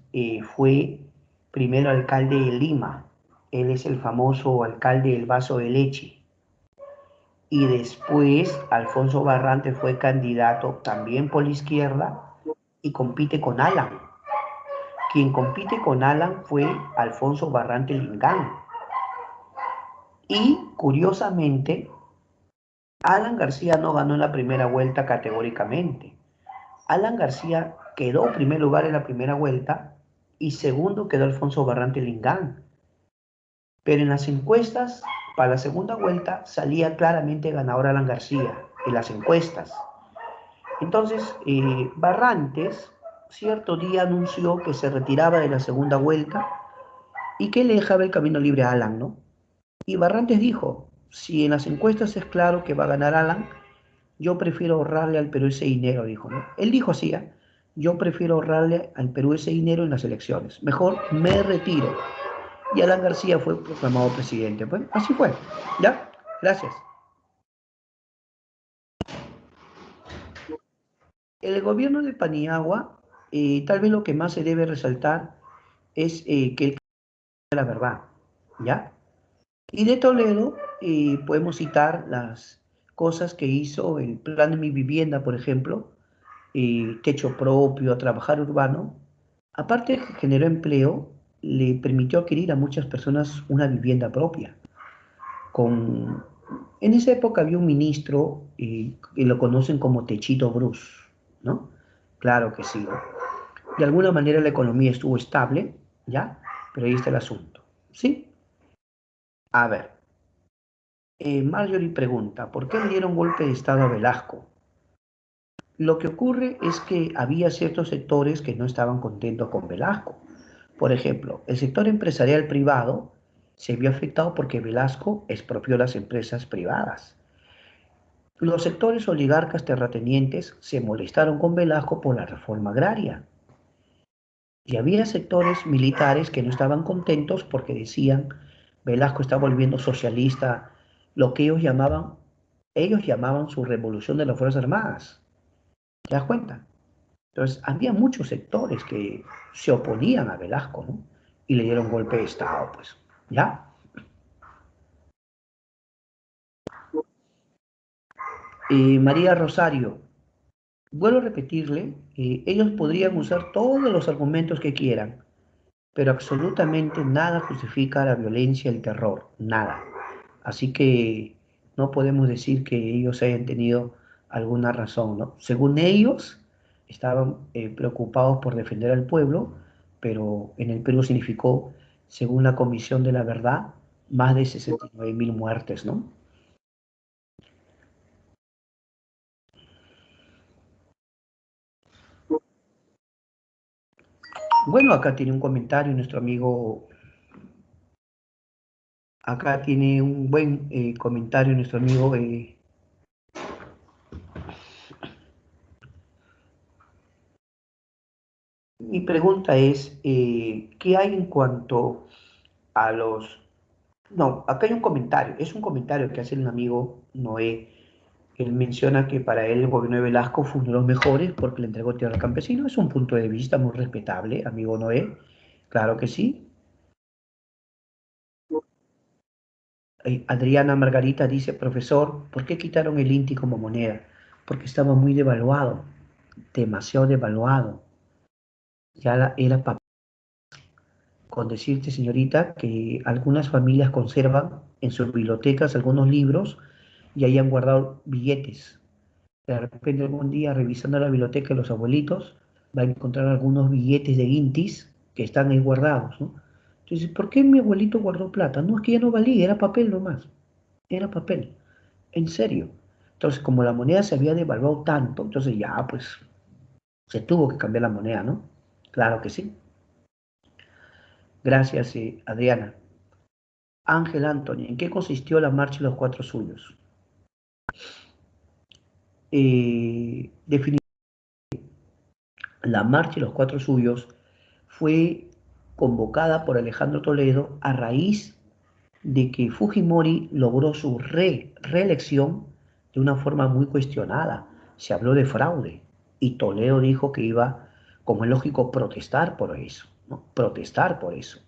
fue primero alcalde de Lima. Él es el famoso alcalde del vaso de leche. Y después Alfonso Barrantes fue candidato también por la izquierda y compite con Alan. Quien compite con Alan fue Alfonso Barrantes Lingán. Y curiosamente, Alan García no ganó en la primera vuelta categóricamente. Alan García quedó en primer lugar en la primera vuelta y segundo quedó Alfonso Barrante Lingán. Pero en las encuestas, para la segunda vuelta, salía claramente ganador Alan García, en las encuestas. Entonces, Barrantes cierto día anunció que se retiraba de la segunda vuelta y que le dejaba el camino libre a Alan, ¿no? Y Barrantes dijo, si en las encuestas es claro que va a ganar Alan, yo prefiero ahorrarle al Perú ese dinero, dijo, ¿no? Él dijo así, ¿eh? Yo prefiero ahorrarle al Perú ese dinero en las elecciones. Mejor me retiro. Y Alan García fue proclamado presidente. Pues así fue. ¿Ya? Gracias. El gobierno de Paniagua, tal vez lo que más se debe resaltar es que él la verdad, ¿ya? Y de Toledo podemos citar las cosas que hizo, el plan de mi vivienda, por ejemplo, techo propio, trabajar urbano, aparte de que generó empleo, le permitió adquirir a muchas personas una vivienda propia. Con... En esa época había un ministro que lo conocen como Techito Bruce, ¿no? Claro que sí, ¿no? De alguna manera la economía estuvo estable, ¿ya? Pero ahí está el asunto, ¿sí? A ver, Marjorie pregunta, ¿por qué le dieron golpe de Estado a Velasco? Lo que ocurre es que había ciertos sectores que no estaban contentos con Velasco. Por ejemplo, el sector empresarial privado se vio afectado porque Velasco expropió las empresas privadas. Los sectores oligarcas terratenientes se molestaron con Velasco por la reforma agraria. Y había sectores militares que no estaban contentos porque decían, Velasco está volviendo socialista, lo que ellos llamaban su revolución de las Fuerzas Armadas. ¿Te das cuenta? Entonces, había muchos sectores que se oponían a Velasco, ¿no? Y le dieron golpe de Estado, pues, ¿ya? María Rosario, vuelvo a repetirle, ellos podrían usar todos los argumentos que quieran, pero absolutamente nada justifica la violencia, el terror, nada. Así que no podemos decir que ellos hayan tenido alguna razón, ¿no? Según ellos, estaban preocupados por defender al pueblo, pero en el Perú significó, según la Comisión de la Verdad, más de 69.000 muertes, ¿no? Bueno, acá tiene un comentario nuestro amigo, acá tiene un buen comentario nuestro amigo. Mi pregunta es, ¿qué hay en cuanto a los... No, acá hay un comentario, es un comentario que hace un amigo Noé. Él menciona que para él el gobierno de Velasco fue uno de los mejores porque le entregó tierra al campesino. Es un punto de vista muy respetable, amigo Noé. Claro que sí. Adriana Margarita dice, profesor, ¿por qué quitaron el INTI como moneda? Porque estaba muy devaluado, demasiado devaluado. Era con decirte, señorita, que algunas familias conservan en sus bibliotecas algunos libros y ahí han guardado billetes. De repente algún día revisando la biblioteca de los abuelitos va a encontrar algunos billetes de Intis que están ahí guardados, ¿no? Entonces, ¿por qué mi abuelito guardó plata? No, es que ya no valía, era papel nomás, era papel, en serio. Entonces, como la moneda se había devaluado tanto, entonces ya, pues, se tuvo que cambiar la moneda, ¿no? Claro que sí. Gracias, Adriana. Ángel Anthony, ¿en qué consistió la marcha de los cuatro suyos? Definitivamente, la marcha de los cuatro suyos fue convocada por Alejandro Toledo a raíz de que Fujimori logró su reelección de una forma muy cuestionada. Se habló de fraude y Toledo dijo que iba, como es lógico, protestar por eso, ¿no? Protestar por eso.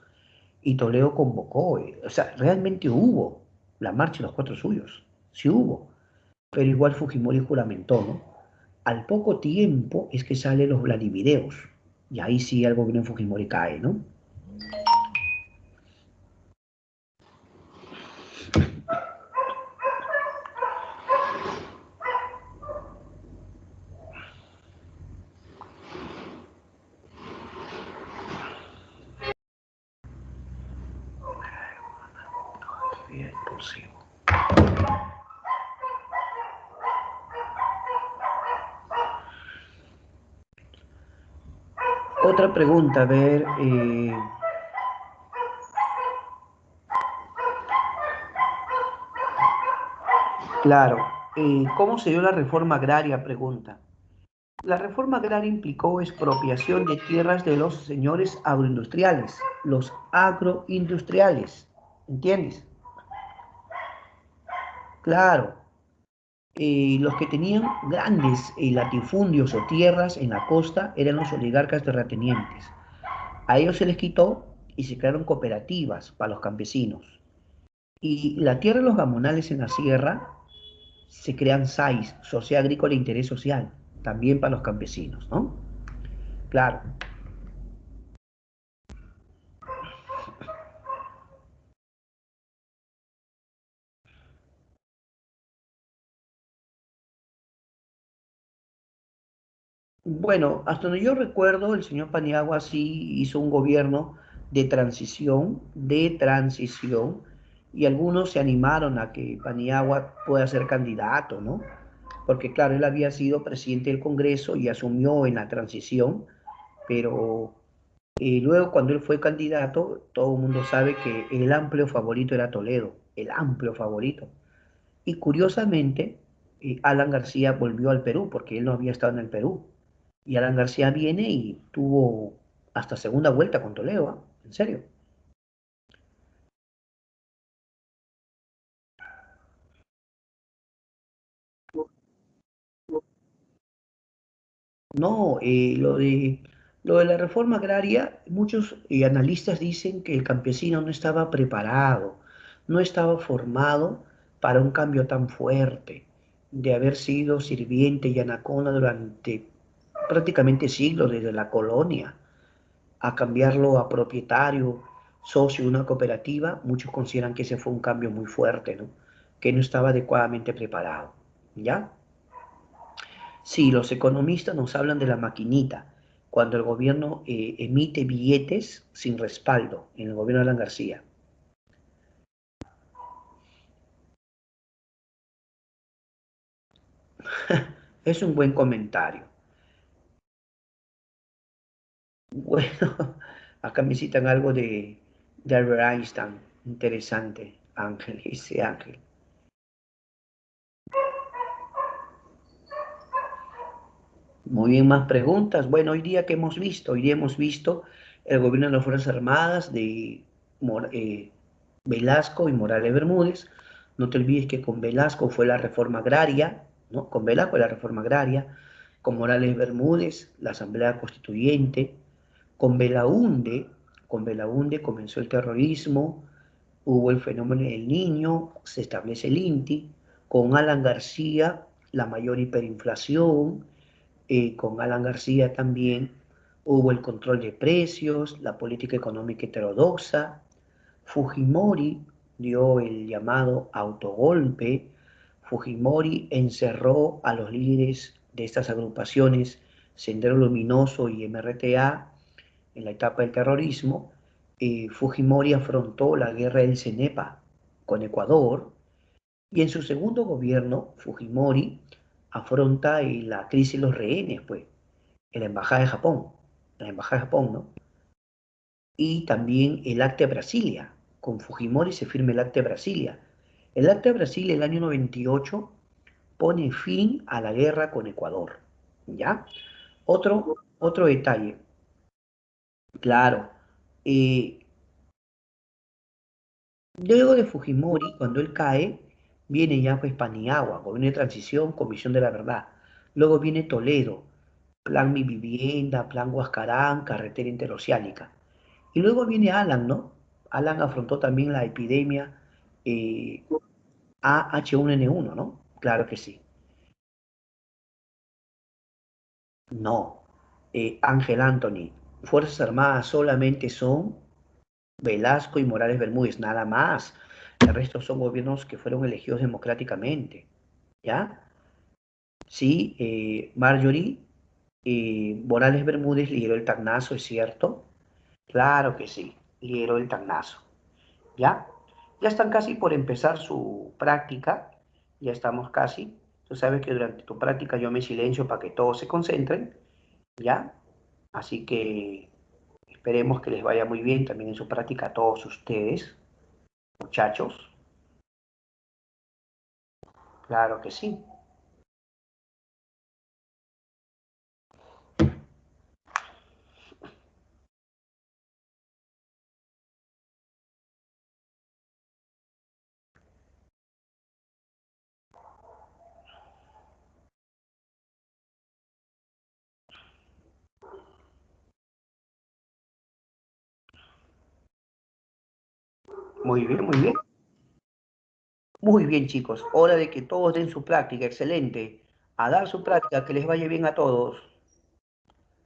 Y Toledo convocó, o sea, realmente hubo la marcha de los cuatro suyos, sí hubo, pero igual Fujimori juramentó, ¿no? Al poco tiempo es que salen los Vladivideos, y ahí sí el gobierno de Fujimori cae, ¿no? Bien, posible. Otra pregunta, a ver, claro, ¿cómo se dio la reforma agraria? Pregunta. La reforma agraria implicó expropiación de tierras de los señores agroindustriales, los agroindustriales, ¿entiendes? Claro, los que tenían grandes latifundios o tierras en la costa eran los oligarcas terratenientes. A ellos se les quitó y se crearon cooperativas para los campesinos. Y la tierra de los gamonales en la sierra se crean SAIS, Sociedad Agrícola de Interés Social, también para los campesinos, ¿no? Claro, Bueno, hasta donde yo recuerdo, el señor Paniagua sí hizo un gobierno de transición, y algunos se animaron a que Paniagua pueda ser candidato, ¿no? Porque claro, él había sido presidente del Congreso y asumió en la transición, pero luego cuando él fue candidato, todo el mundo sabe que el amplio favorito era Toledo, el amplio favorito. Y curiosamente, Alan García volvió al Perú, porque él no había estado en el Perú. Y Alan García viene y tuvo hasta segunda vuelta con Toledo, ¿ah? En serio. No, lo de la reforma agraria, muchos analistas dicen que el campesino no estaba preparado, no estaba formado para un cambio tan fuerte, de haber sido sirviente y anacona durante prácticamente siglos desde la colonia, a cambiarlo a propietario, socio de una cooperativa. Muchos consideran que ese fue un cambio muy fuerte, ¿no? Que no estaba adecuadamente preparado, ¿ya? Sí, los economistas nos hablan de la maquinita, cuando el gobierno emite billetes sin respaldo, en el gobierno de Alan García. Es un buen comentario. Bueno, acá me citan algo de Albert Einstein. Interesante, Ángel, ese Ángel. Muy bien, más preguntas. Bueno, hoy día que hemos visto, hoy día hemos visto el gobierno de las Fuerzas Armadas de Velasco y Morales Bermúdez. No te olvides que con Velasco fue la reforma agraria, ¿no? Con Velasco la reforma agraria, con Morales Bermúdez la Asamblea Constituyente, con Belaúnde, con Belaúnde comenzó el terrorismo, hubo el fenómeno del Niño, se establece el INTI, con Alan García la mayor hiperinflación, con Alan García también hubo el control de precios, la política económica heterodoxa. Fujimori dio el llamado autogolpe. Fujimori encerró a los líderes de estas agrupaciones, Sendero Luminoso y MRTA, en la etapa del terrorismo. Fujimori afrontó la guerra del CENEPA con Ecuador, y en su segundo gobierno, Fujimori afronta la crisis de los rehenes, pues, en la Embajada de Japón, ¿no? Y también el Acta de Brasilia. Con Fujimori se firma el Acta de Brasilia. El Acta de Brasilia del año 98 pone fin a la guerra con Ecuador, ¿ya? Otro detalle, claro. eh, Luego de Fujimori, cuando él cae, viene ya pues Paniagua, gobierno de transición, Comisión de la Verdad. Luego viene Toledo, Plan Mi Vivienda, Plan Huascarán, Carretera Interoceánica. Y luego viene Alan, ¿no? Alan afrontó también la epidemia eh, AH1N1, ¿no? Claro que sí. No. Ángel Anthony, Fuerzas Armadas solamente son Velasco y Morales Bermúdez, nada más. El resto son gobiernos que fueron elegidos democráticamente, ¿ya? Sí, Marjorie Morales Bermúdez lideró el Tacnazo, ¿es cierto? Claro que sí, lideró el Tacnazo, ¿ya? Ya están casi por empezar su práctica, ya estamos casi. Tú sabes que durante tu práctica yo me silencio para que todos se concentren, ¿ya? Así que esperemos que les vaya muy bien también en su práctica a todos ustedes, muchachos. Claro que sí. Muy bien, muy bien. Muy bien, chicos. Hora de que todos den su práctica. Excelente. A dar su práctica, que les vaya bien a todos.